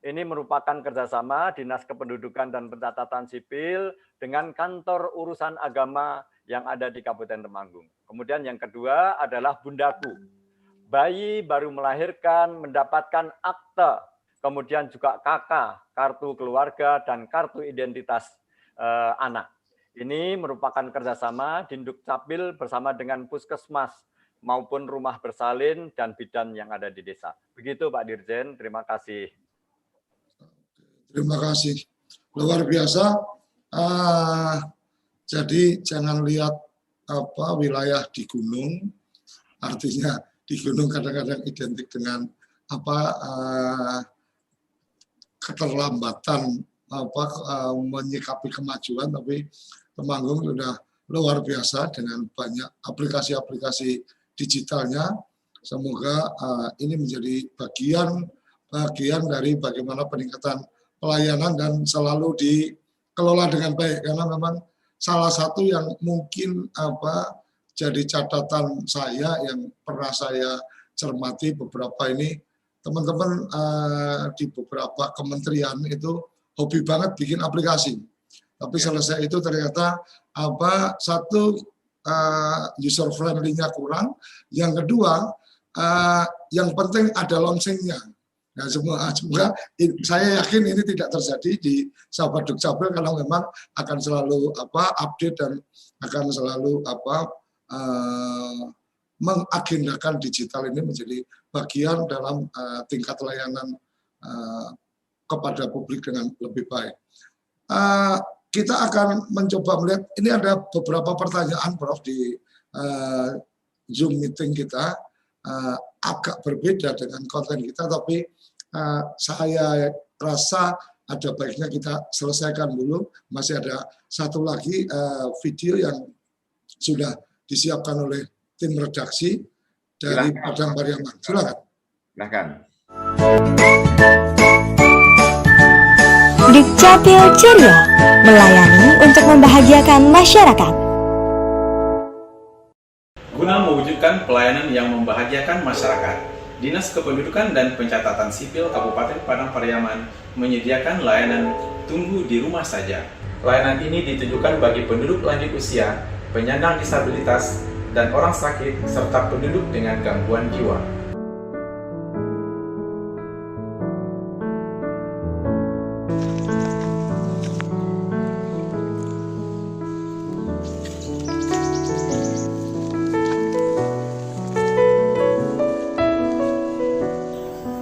Ini merupakan kerjasama Dinas Kependudukan dan Pencatatan Sipil dengan kantor urusan agama yang ada di Kabupaten Temanggung. Kemudian yang kedua adalah Bundaku. Bayi baru melahirkan mendapatkan akte, kemudian juga KK, kartu keluarga, dan kartu identitas anak. Ini merupakan kerjasama Dindukcapil bersama dengan Puskesmas maupun rumah bersalin dan bidan yang ada di desa. Begitu Pak Dirjen, terima kasih. Terima kasih. Luar biasa. Jadi jangan lihat wilayah di gunung, artinya di gunung kadang-kadang identik dengan keterlambatan menyikapi kemajuan, tapi Temanggung sudah luar biasa dengan banyak aplikasi-aplikasi digitalnya. Semoga ini menjadi bagian dari bagaimana peningkatan pelayanan dan selalu dikelola dengan baik, karena memang salah satu yang mungkin jadi catatan saya yang pernah saya cermati beberapa ini, teman-teman di beberapa kementerian itu hobi banget bikin aplikasi. Tapi selesai itu ternyata satu user friendly-nya kurang, yang kedua yang penting ada launching-nya. Nah, semoga saya yakin ini tidak terjadi di sahabat Dukcapil, karena memang akan selalu update dan akan selalu mengagendakan digital ini menjadi bagian dalam tingkat layanan kepada publik dengan lebih baik. Kita akan mencoba melihat, ini ada beberapa pertanyaan Prof di Zoom meeting kita, agak berbeda dengan konten kita, tapi saya rasa ada baiknya kita selesaikan dulu. Masih ada satu lagi video yang sudah disiapkan oleh tim redaksi dari Padang Pariaman. Silakan. Silakan. Dukcapil ceria, melayani untuk membahagiakan masyarakat. Guna mewujudkan pelayanan yang membahagiakan masyarakat, Dinas Kependudukan dan Pencatatan Sipil Kabupaten Padang Pariaman menyediakan layanan tunggu di rumah saja. Layanan ini ditujukan bagi penduduk lanjut usia, penyandang disabilitas, dan orang sakit, serta penduduk dengan gangguan jiwa.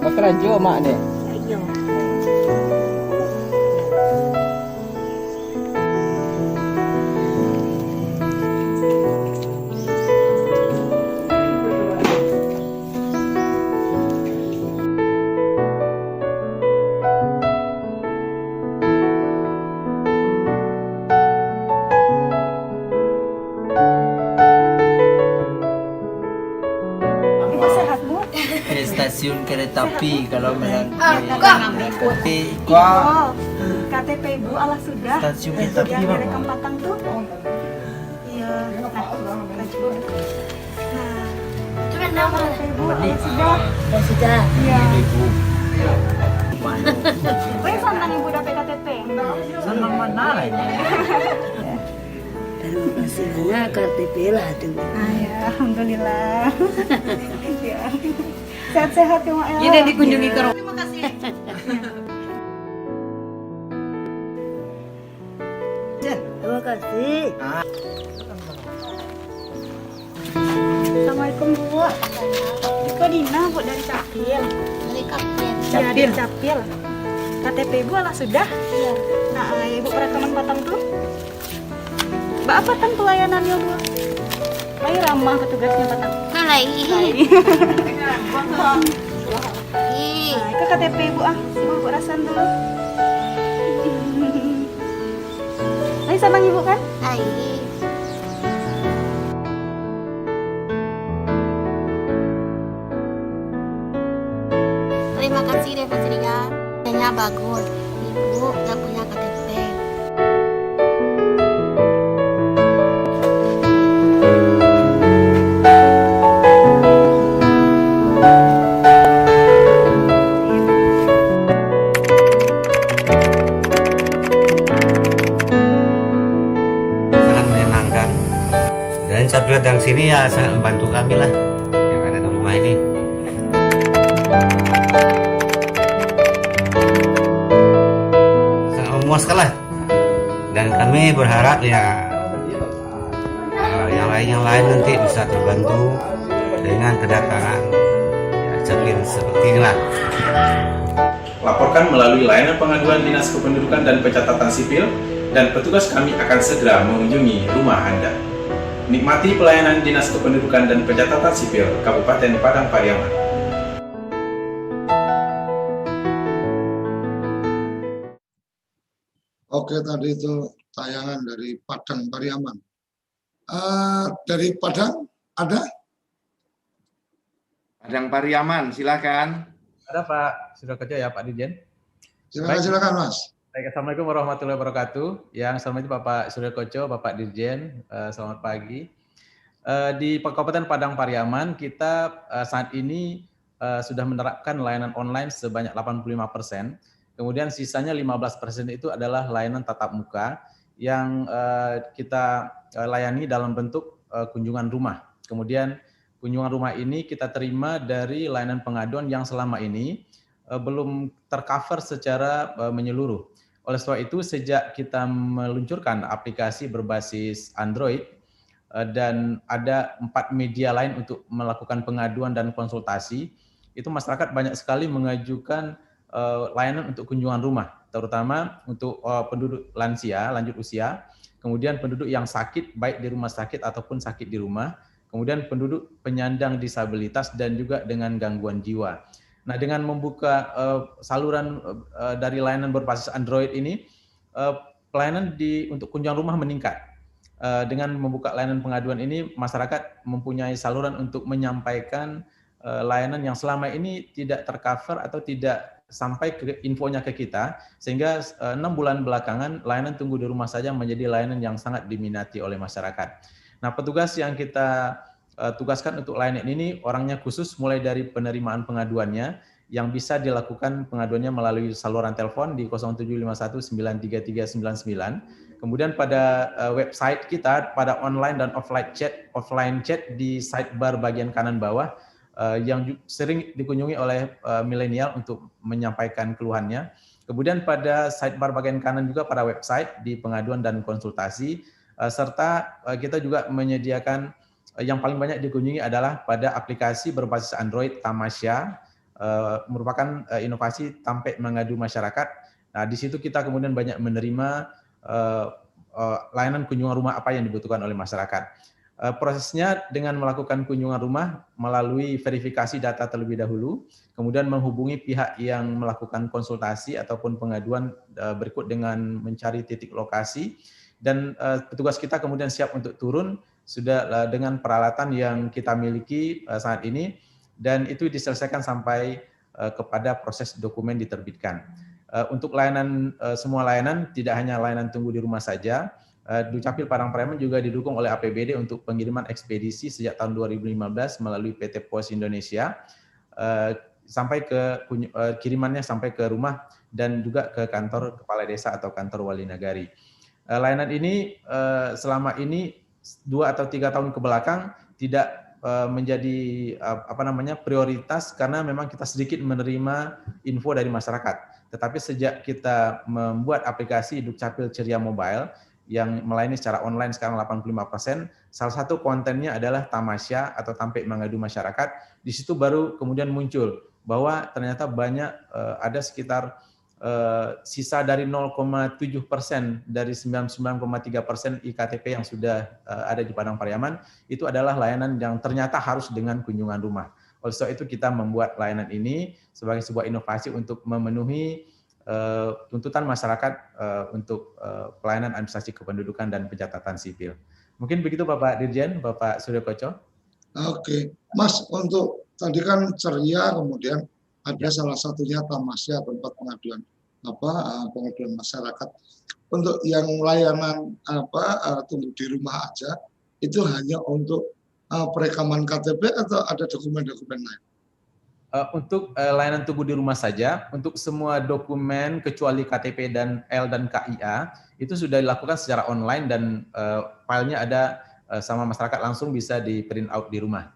Makarajo mak ni. Stasiun kereta api kalau melalui KTP Ibu Allah sudah. Stasiun kereta api yang direkam Patang tuh. Iya. Nah, KTP Ibu Allah sudah. Sudah. Iya. Weh, santang Ibu dapat KTP. Santang mana ini? Baru masihnya KTP lah tuh. Ya, alhamdulillah. Ya. Sehat-sehat ya, Mak. Ini dikunjungi ke rumah. Terima kasih. Terima kasih. Assalamualaikum, Bu. Kok Dina, Bu, dari Capil? Dari Capil. Iya, dari Capil. KTP Ibu Allah sudah? Iya. Nah, Ibu perekaman Patang tuh? Mbak apa tang pelayanannya, Bu? Lai ramah petugasnya Patang. Lai. Nah, itu KTP Ibu Ibu rasain dulu. Lai senang Ibu kan? Lai. Terima kasih deh Pak Ria. Kayaknya bagus. Ibu nggak punya KTP. Sangat menyenangkan. Dan saya lihat yang sini ya sangat membantu kami lah yang ada di rumah ini. Memuaskan lah, dan kami berharap ya yang lain nanti bisa terbantu dengan kedatangan Capil seperti inilah. Laporkan melalui layanan pengaduan Dinas Kependudukan dan Pencatatan Sipil, dan petugas kami akan segera mengunjungi rumah Anda. Nikmati pelayanan Dinas Kependudukan dan Pencatatan Sipil Kabupaten Padang Pariaman. Oke, tadi itu tayangan dari Padang Pariaman. Dari Padang ada? Padang Pariaman, silakan. Ada Pak Sudokojo ya Pak Dirjen. Silakan Mas. Baik, Assalamualaikum warahmatullahi wabarakatuh. Yang selamat itu Bapak Sudokojo, Bapak Dirjen, selamat pagi. Di Kabupaten Padang Pariaman kita saat ini sudah menerapkan layanan online sebanyak 85%. Kemudian sisanya 15% itu adalah layanan tatap muka yang kita layani dalam bentuk kunjungan rumah. Kemudian kunjungan rumah ini kita terima dari layanan pengaduan yang selama ini belum tercover secara menyeluruh. Oleh sebab itu sejak kita meluncurkan aplikasi berbasis Android dan ada 4 media lain untuk melakukan pengaduan dan konsultasi, itu masyarakat banyak sekali mengajukan layanan untuk kunjungan rumah, terutama untuk penduduk lansia, lanjut usia, kemudian penduduk yang sakit, baik di rumah sakit ataupun sakit di rumah, kemudian penduduk penyandang disabilitas dan juga dengan gangguan jiwa. Nah, dengan membuka saluran dari layanan berbasis Android ini, pelayanan untuk kunjungan rumah meningkat. Dengan membuka layanan pengaduan ini, masyarakat mempunyai saluran untuk menyampaikan layanan yang selama ini tidak tercover atau tidak sampai ke infonya ke kita, sehingga 6 bulan belakangan layanan tunggu di rumah saja menjadi layanan yang sangat diminati oleh masyarakat. Nah, petugas yang kita tugaskan untuk layanan ini orangnya khusus mulai dari penerimaan pengaduannya yang bisa dilakukan pengaduannya melalui saluran telepon di 0751933399. Kemudian pada website kita pada online dan offline chat di sidebar bagian kanan bawah yang sering dikunjungi oleh milenial untuk menyampaikan keluhannya. Kemudian pada sidebar bagian kanan juga pada website di pengaduan dan konsultasi, serta kita juga menyediakan yang paling banyak dikunjungi adalah pada aplikasi berbasis Android Tamasya, merupakan inovasi Tampe Mengadu Masyarakat. Nah, di situ kita kemudian banyak menerima layanan kunjungan rumah apa yang dibutuhkan oleh masyarakat. Prosesnya dengan melakukan kunjungan rumah melalui verifikasi data terlebih dahulu, kemudian menghubungi pihak yang melakukan konsultasi ataupun pengaduan berikut dengan mencari titik lokasi, dan petugas kita kemudian siap untuk turun sudah dengan peralatan yang kita miliki saat ini, dan itu diselesaikan sampai kepada proses dokumen diterbitkan. Untuk layanan, semua layanan, tidak hanya layanan tunggu di rumah saja, Dukcapil Padang Pariaman juga didukung oleh APBD untuk pengiriman ekspedisi sejak tahun 2015 melalui PT Pos Indonesia, sampai ke kirimannya sampai ke rumah dan juga ke kantor kepala desa atau kantor wali nagari. Layanan ini selama ini 2 atau 3 tahun kebelakang tidak menjadi prioritas karena memang kita sedikit menerima info dari masyarakat. Tetapi sejak kita membuat aplikasi Dukcapil Ceria Mobile yang melayani secara online sekarang 85%, salah satu kontennya adalah Tamasya atau Tampe Mengadu Masyarakat. Di situ baru kemudian muncul bahwa ternyata banyak ada sekitar sisa dari 0,7% dari 99,3% IKTP yang sudah ada di Padang Pariaman, itu adalah layanan yang ternyata harus dengan kunjungan rumah. Oleh sebab itu kita membuat layanan ini sebagai sebuah inovasi untuk memenuhi tuntutan masyarakat untuk pelayanan administrasi kependudukan dan pencatatan sipil. Mungkin begitu Bapak Dirjen, Bapak Suryo Koco. Oke, Mas, untuk tadi kan ceria, kemudian ada salah satunya Tamasya, tempat pengaduan pengaduan masyarakat. Untuk yang layanan tunggu di rumah aja, itu hanya untuk perekaman KTP atau ada dokumen-dokumen lain? Untuk layanan tunggu di rumah saja, untuk semua dokumen kecuali KTP dan L dan KIA itu sudah dilakukan secara online dan filenya ada sama masyarakat langsung bisa di print out di rumah.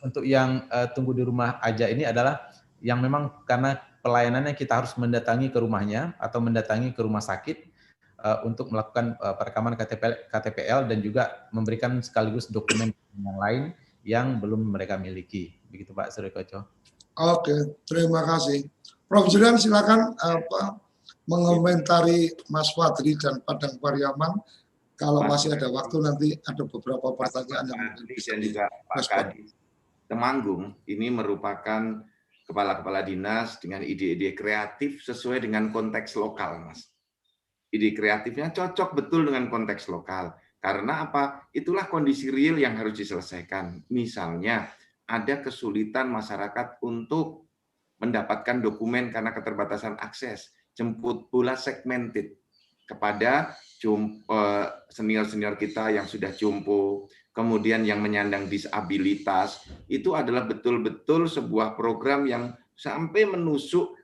Untuk yang tunggu di rumah aja ini adalah yang memang karena pelayanannya kita harus mendatangi ke rumahnya atau mendatangi ke rumah sakit untuk melakukan perekaman KTPL dan juga memberikan sekaligus dokumen yang lain yang belum mereka miliki. Begitu Pak Suryo Koco. Oke, terima kasih. Prof. Julian silakan mengomentari Mas Fadli dan Padang Pariaman. Kalau masih ada waktu nanti ada beberapa pertanyaan yang mungkin bisa dan juga Pak Kadis. Temanggung ini merupakan kepala-kepala dinas dengan ide-ide kreatif sesuai dengan konteks lokal, Mas. Ide kreatifnya cocok betul dengan konteks lokal. Karena apa? Itulah kondisi real yang harus diselesaikan. Misalnya, ada kesulitan masyarakat untuk mendapatkan dokumen karena keterbatasan akses. Jemput bola segmented kepada senior-senior kita yang sudah jompo, kemudian yang menyandang disabilitas. Itu adalah betul-betul sebuah program yang sampai menusuk,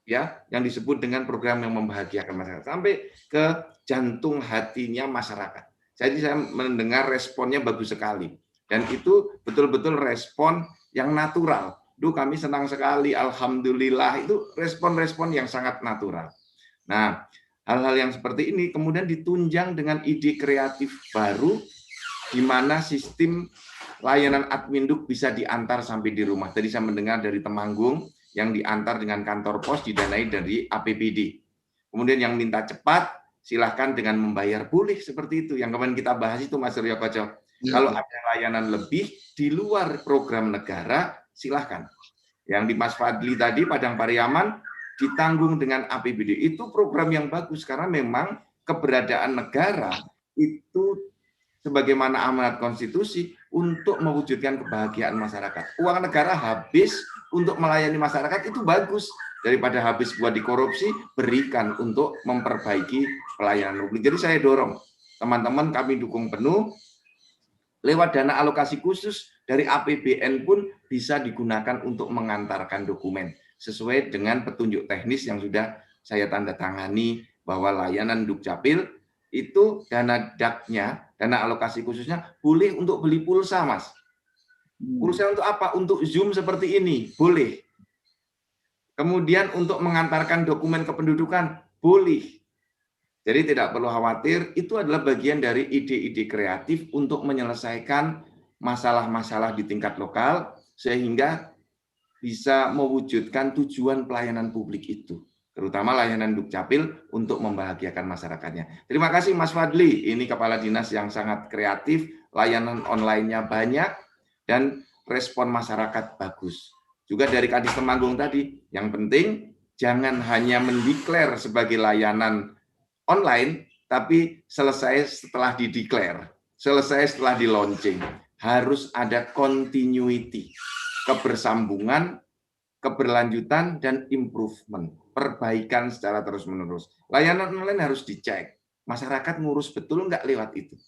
ya, yang disebut dengan program yang membahagiakan masyarakat. Sampai ke jantung hatinya masyarakat. Jadi saya mendengar responnya bagus sekali. Dan itu betul-betul respon yang natural. Duh, kami senang sekali, alhamdulillah. Itu respon-respon yang sangat natural. Nah, hal-hal yang seperti ini kemudian ditunjang dengan ide kreatif baru, di mana sistem layanan Adminduk bisa diantar sampai di rumah. Tadi saya mendengar dari Temanggung, yang diantar dengan kantor pos didanai dari APBD. Kemudian yang minta cepat, silahkan dengan membayar pulih seperti itu. Yang kemarin kita bahas itu, Mas Suryo Koco. Kalau ada layanan lebih di luar program negara, silahkan. Yang di Mas Fadli tadi, Padang Pariaman, ditanggung dengan APBD. Itu program yang bagus, karena memang keberadaan negara itu sebagaimana amanat konstitusi untuk mewujudkan kebahagiaan masyarakat. Uang negara habis untuk melayani masyarakat itu bagus. Daripada habis buat dikorupsi, berikan untuk memperbaiki pelayanan publik. Jadi saya dorong, teman-teman kami dukung penuh, lewat dana alokasi khusus dari APBN pun bisa digunakan untuk mengantarkan dokumen sesuai dengan petunjuk teknis yang sudah saya tanda tangani bahwa layanan Dukcapil itu dana DAK-nya, dana alokasi khususnya boleh untuk beli pulsa, Mas. Pulsa untuk apa? Untuk Zoom seperti ini, boleh. Kemudian untuk mengantarkan dokumen kependudukan, boleh. Jadi tidak perlu khawatir, itu adalah bagian dari ide-ide kreatif untuk menyelesaikan masalah-masalah di tingkat lokal, sehingga bisa mewujudkan tujuan pelayanan publik itu, terutama layanan Dukcapil untuk membahagiakan masyarakatnya. Terima kasih Mas Fadli, ini Kepala Dinas yang sangat kreatif, layanan online-nya banyak, dan respon masyarakat bagus. Juga dari Kadis Temanggung tadi, yang penting jangan hanya mendeklar sebagai layanan online, tapi selesai setelah dideklar, selesai setelah di launching. Harus ada continuity, kebersambungan, keberlanjutan, dan improvement, perbaikan secara terus-menerus. Layanan online harus dicek, masyarakat ngurus betul nggak lewat itu.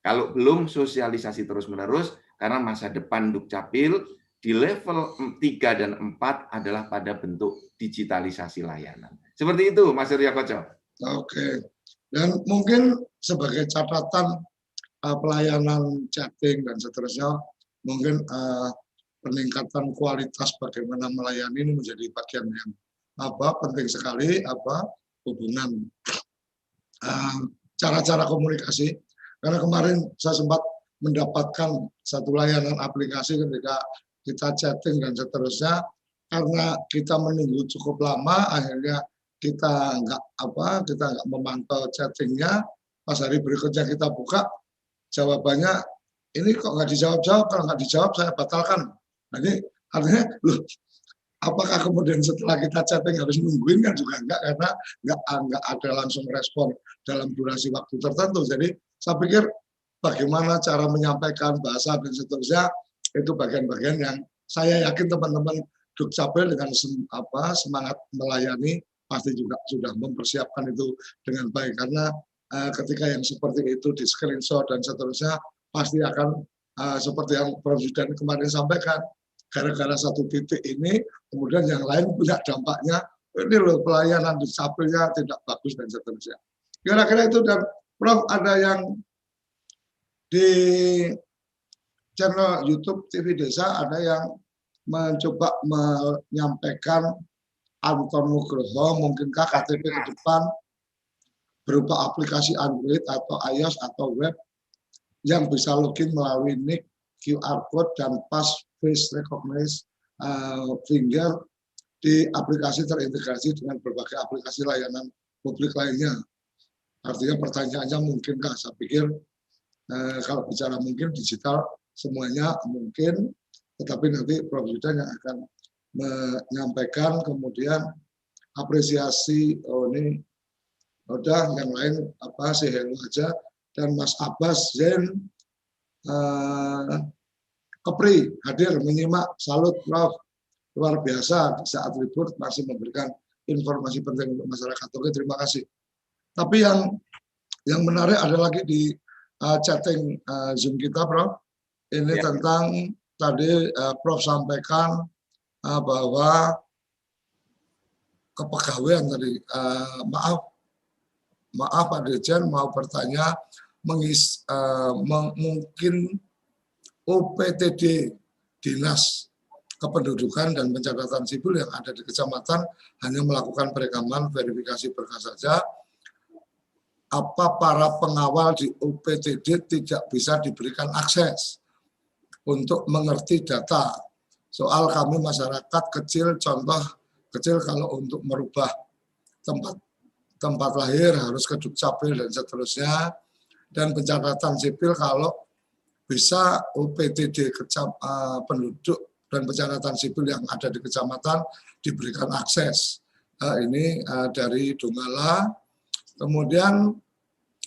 Kalau belum, sosialisasi terus-menerus, karena masa depan Dukcapil di level 3 dan 4 adalah pada bentuk digitalisasi layanan. Seperti itu, Mas Surya Koco. Oke, dan mungkin sebagai catatan pelayanan chatting dan seterusnya, mungkin peningkatan kualitas bagaimana melayani ini menjadi bagian yang penting sekali, hubungan cara-cara komunikasi. Karena kemarin saya sempat mendapatkan satu layanan aplikasi ketika kita chatting dan seterusnya, karena kita menunggu cukup lama, akhirnya kita nggak memantau chattingnya. Pas hari berikutnya kita buka, jawabannya ini kok nggak dijawab-jawab, kalau nggak dijawab saya batalkan. Nah, ini artinya loh, apakah kemudian setelah kita chatting harus nungguin? Kan juga enggak, karena nggak ada langsung respon dalam durasi waktu tertentu. Jadi saya pikir bagaimana cara menyampaikan bahasa dan seterusnya, itu bagian-bagian yang saya yakin teman-teman Dukcapil dengan semangat melayani pasti juga sudah mempersiapkan itu dengan baik, karena ketika yang seperti itu di screenshot dan seterusnya pasti akan seperti yang Prof. Zudan kemarin sampaikan, gara-gara satu titik ini kemudian yang lain punya dampaknya, ini loh pelayanan Dukcapilnya tidak bagus dan seterusnya. Kira-kira itu. Dan Prof, ada yang di channel YouTube TV Desa ada yang mencoba menyampaikan Anton Nugroho, mungkinkah KTP ke depan berupa aplikasi Android atau iOS atau web yang bisa login melalui NIK, QR code, dan pas face recognize finger di aplikasi terintegrasi dengan berbagai aplikasi layanan publik lainnya. Artinya pertanyaannya mungkinkah? Saya pikir kalau bicara mungkin digital semuanya mungkin, tetapi nanti Prof. Zudan yang akan menyampaikan, kemudian apresiasi, ini udah, yang lain say hello aja. Dan Mas Abbas Zen Kepri hadir menyimak, salut Prof, luar biasa di saat libur masih memberikan informasi penting untuk masyarakat. Oke, terima kasih. Tapi yang menarik ada lagi di chatting Zoom kita, Prof. Ini tentang tadi Prof sampaikan bahwa kepegawaian tadi, maaf Pak Dirjen mau bertanya, mungkin OPTD Dinas Kependudukan dan Pencatatan Sipil yang ada di kecamatan hanya melakukan perekaman verifikasi berkas saja. Apa para pengawal di OPTD tidak bisa diberikan akses untuk mengerti data? Soal kami masyarakat kecil, contoh kecil kalau untuk merubah tempat lahir harus ke Dukcapil dan seterusnya, dan pencatatan sipil kalau bisa OPTD penduduk dan pencatatan sipil yang ada di kecamatan diberikan akses. Ini dari Donggala. Kemudian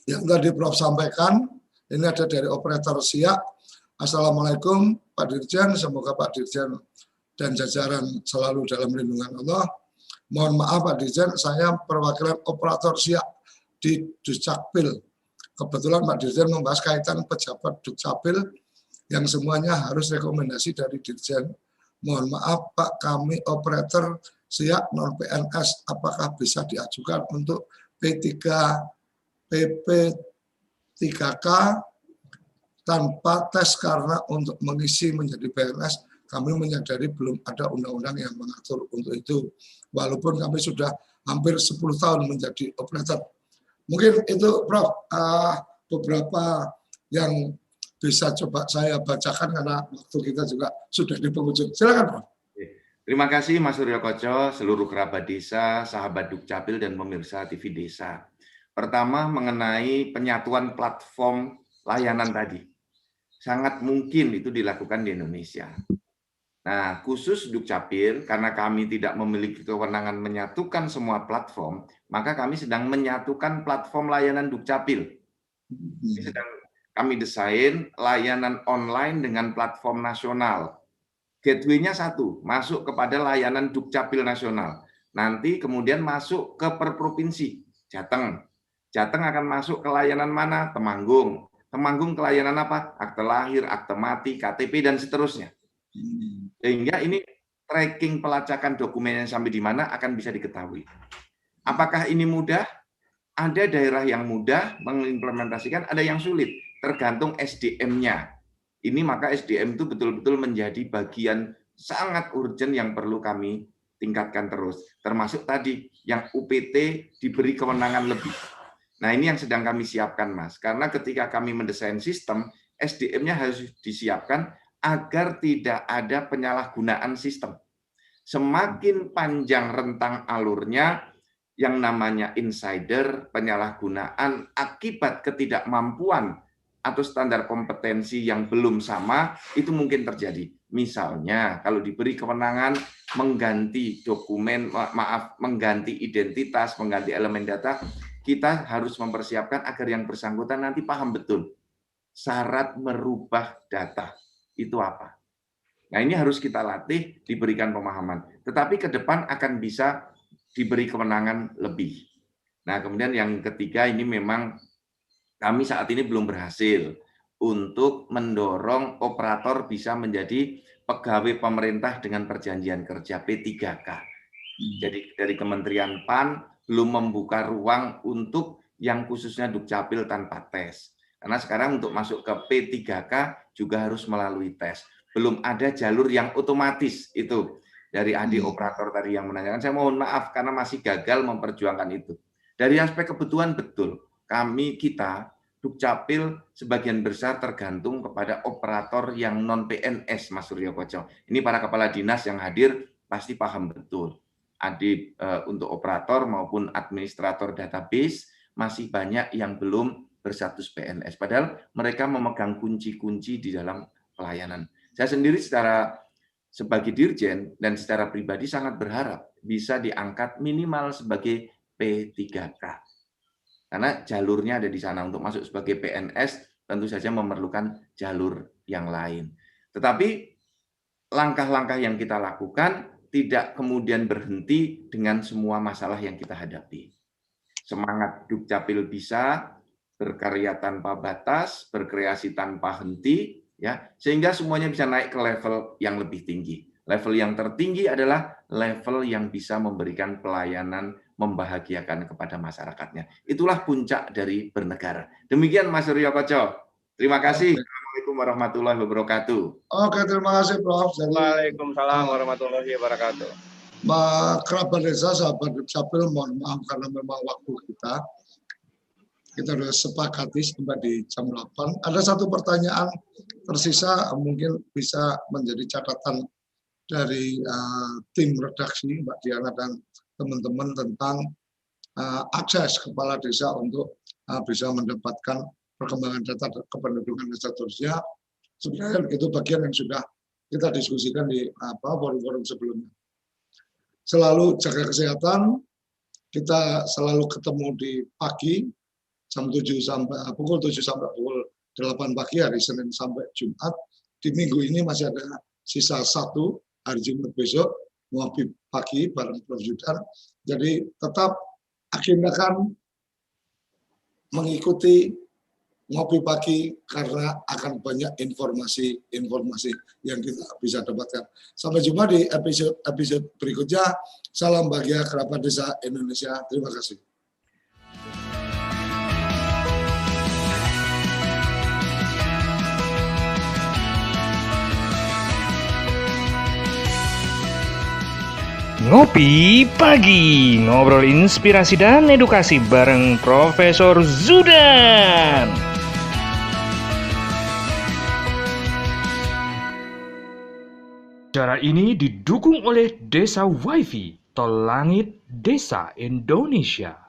yang tadi Prof sampaikan, ini ada dari operator Siak. Assalamualaikum Pak Dirjen, semoga Pak Dirjen dan jajaran selalu dalam lindungan Allah. Mohon maaf Pak Dirjen, saya perwakilan operator Siak di Dukcapil. kebetulan Pak Dirjen membahas kaitan pejabat Dukcapil yang semuanya harus rekomendasi dari Dirjen. Mohon maaf Pak, kami operator siap non PNS, apakah bisa diajukan untuk PP3K tanpa tes, karena untuk mengisi menjadi PNS kami menyadari belum ada undang-undang yang mengatur untuk itu. Walaupun kami sudah hampir 10 tahun menjadi operator. Mungkin itu Prof, beberapa yang bisa coba saya bacakan karena waktu kita juga sudah di penghujung. Silakan Prof. Terima kasih Mas Suryo Koco, seluruh kerabat desa, sahabat Dukcapil dan pemirsa TV Desa. Pertama mengenai penyatuan platform layanan tadi. Sangat mungkin itu dilakukan di Indonesia. Nah, khusus Dukcapil, karena kami tidak memiliki kewenangan menyatukan semua platform, maka kami sedang menyatukan platform layanan Dukcapil. Ini sedang kami desain layanan online dengan platform nasional. Gateway-nya satu, masuk kepada layanan Dukcapil nasional. Nanti kemudian masuk ke per provinsi, Jateng. Jateng akan masuk ke layanan mana? Temanggung. Temanggung ke layanan apa? Akte lahir, akte mati, KTP, dan seterusnya. Sehingga ini tracking pelacakan dokumennya sampai di mana akan bisa diketahui. Apakah ini mudah? Ada daerah yang mudah mengimplementasikan, ada yang sulit. Tergantung SDM-nya. Ini maka SDM itu betul-betul menjadi bagian sangat urgent yang perlu kami tingkatkan terus. Termasuk tadi yang UPT diberi kewenangan lebih. Nah ini yang sedang kami siapkan Mas. Karena ketika kami mendesain sistem, SDM-nya harus disiapkan agar tidak ada penyalahgunaan sistem. Semakin panjang rentang alurnya, yang namanya insider, penyalahgunaan akibat ketidakmampuan atau standar kompetensi yang belum sama, itu mungkin terjadi. Misalnya, kalau diberi kewenangan mengganti dokumen, mengganti identitas, mengganti elemen data, kita harus mempersiapkan agar yang bersangkutan nanti paham betul syarat merubah data itu apa. Nah ini harus kita latih, diberikan pemahaman. Tetapi ke depan akan bisa diberi kewenangan lebih. Nah kemudian yang ketiga, ini memang kami saat ini belum berhasil untuk mendorong operator bisa menjadi pegawai pemerintah dengan perjanjian kerja P3K. Jadi dari Kementerian PAN belum membuka ruang untuk yang khususnya Dukcapil tanpa tes. Karena sekarang untuk masuk ke P3K juga harus melalui tes. Belum ada jalur yang otomatis itu. Dari adik operator tadi yang menanyakan, saya mohon maaf karena masih gagal memperjuangkan itu. Dari aspek kebutuhan betul, kita Dukcapil sebagian besar tergantung kepada operator yang non PNS, Mas Suryo Koco. Ini para kepala dinas yang hadir pasti paham betul. Untuk operator maupun administrator database masih banyak yang belum berstatus PNS. Padahal mereka memegang kunci-kunci di dalam pelayanan. Saya sendiri sebagai dirjen dan secara pribadi sangat berharap bisa diangkat minimal sebagai P3K. Karena jalurnya ada di sana. Untuk masuk sebagai PNS tentu saja memerlukan jalur yang lain. Tetapi langkah-langkah yang kita lakukan tidak kemudian berhenti dengan semua masalah yang kita hadapi. Semangat Dukcapil bisa, berkarya tanpa batas, berkreasi tanpa henti, ya, sehingga semuanya bisa naik ke level yang lebih tinggi. Level yang tertinggi adalah level yang bisa memberikan pelayanan membahagiakan kepada masyarakatnya. Itulah puncak dari bernegara. Demikian Mas Suryo Koco. Terima kasih. Assalamualaikum warahmatullahi wabarakatuh. Oke, terima kasih Prof. Waalaikumsalam warahmatullahi wabarakatuh. Kerabat desa, sahabat Dukcapil, mohon maaf karena memang waktu kita sudah sepakati sampai di jam 8. Ada satu pertanyaan tersisa, mungkin bisa menjadi catatan dari tim redaksi, Mbak Diana dan teman-teman, tentang akses kepala desa untuk bisa mendapatkan perkembangan data kependudukan dan seterusnya. Sebenarnya itu bagian yang sudah kita diskusikan di forum-forum sebelumnya. Selalu jaga kesehatan, kita selalu ketemu di pagi, pukul 7 sampai pukul 8 pagi hari Senin sampai Jumat. Di minggu ini masih ada sisa 1 hari Jumat besok, Muhabib pagi bareng Prof. Yudhar. Jadi tetap agendakan mengikuti ngopi pagi karena akan banyak informasi-informasi yang kita bisa dapatkan. Sampai jumpa di episode berikutnya. Salam bahagia kerabat desa Indonesia. Terima kasih. Ngopi Pagi, ngobrol inspirasi dan edukasi bareng Profesor Zudan. Acara ini didukung oleh Desa Wifi, Tol Langit Desa Indonesia.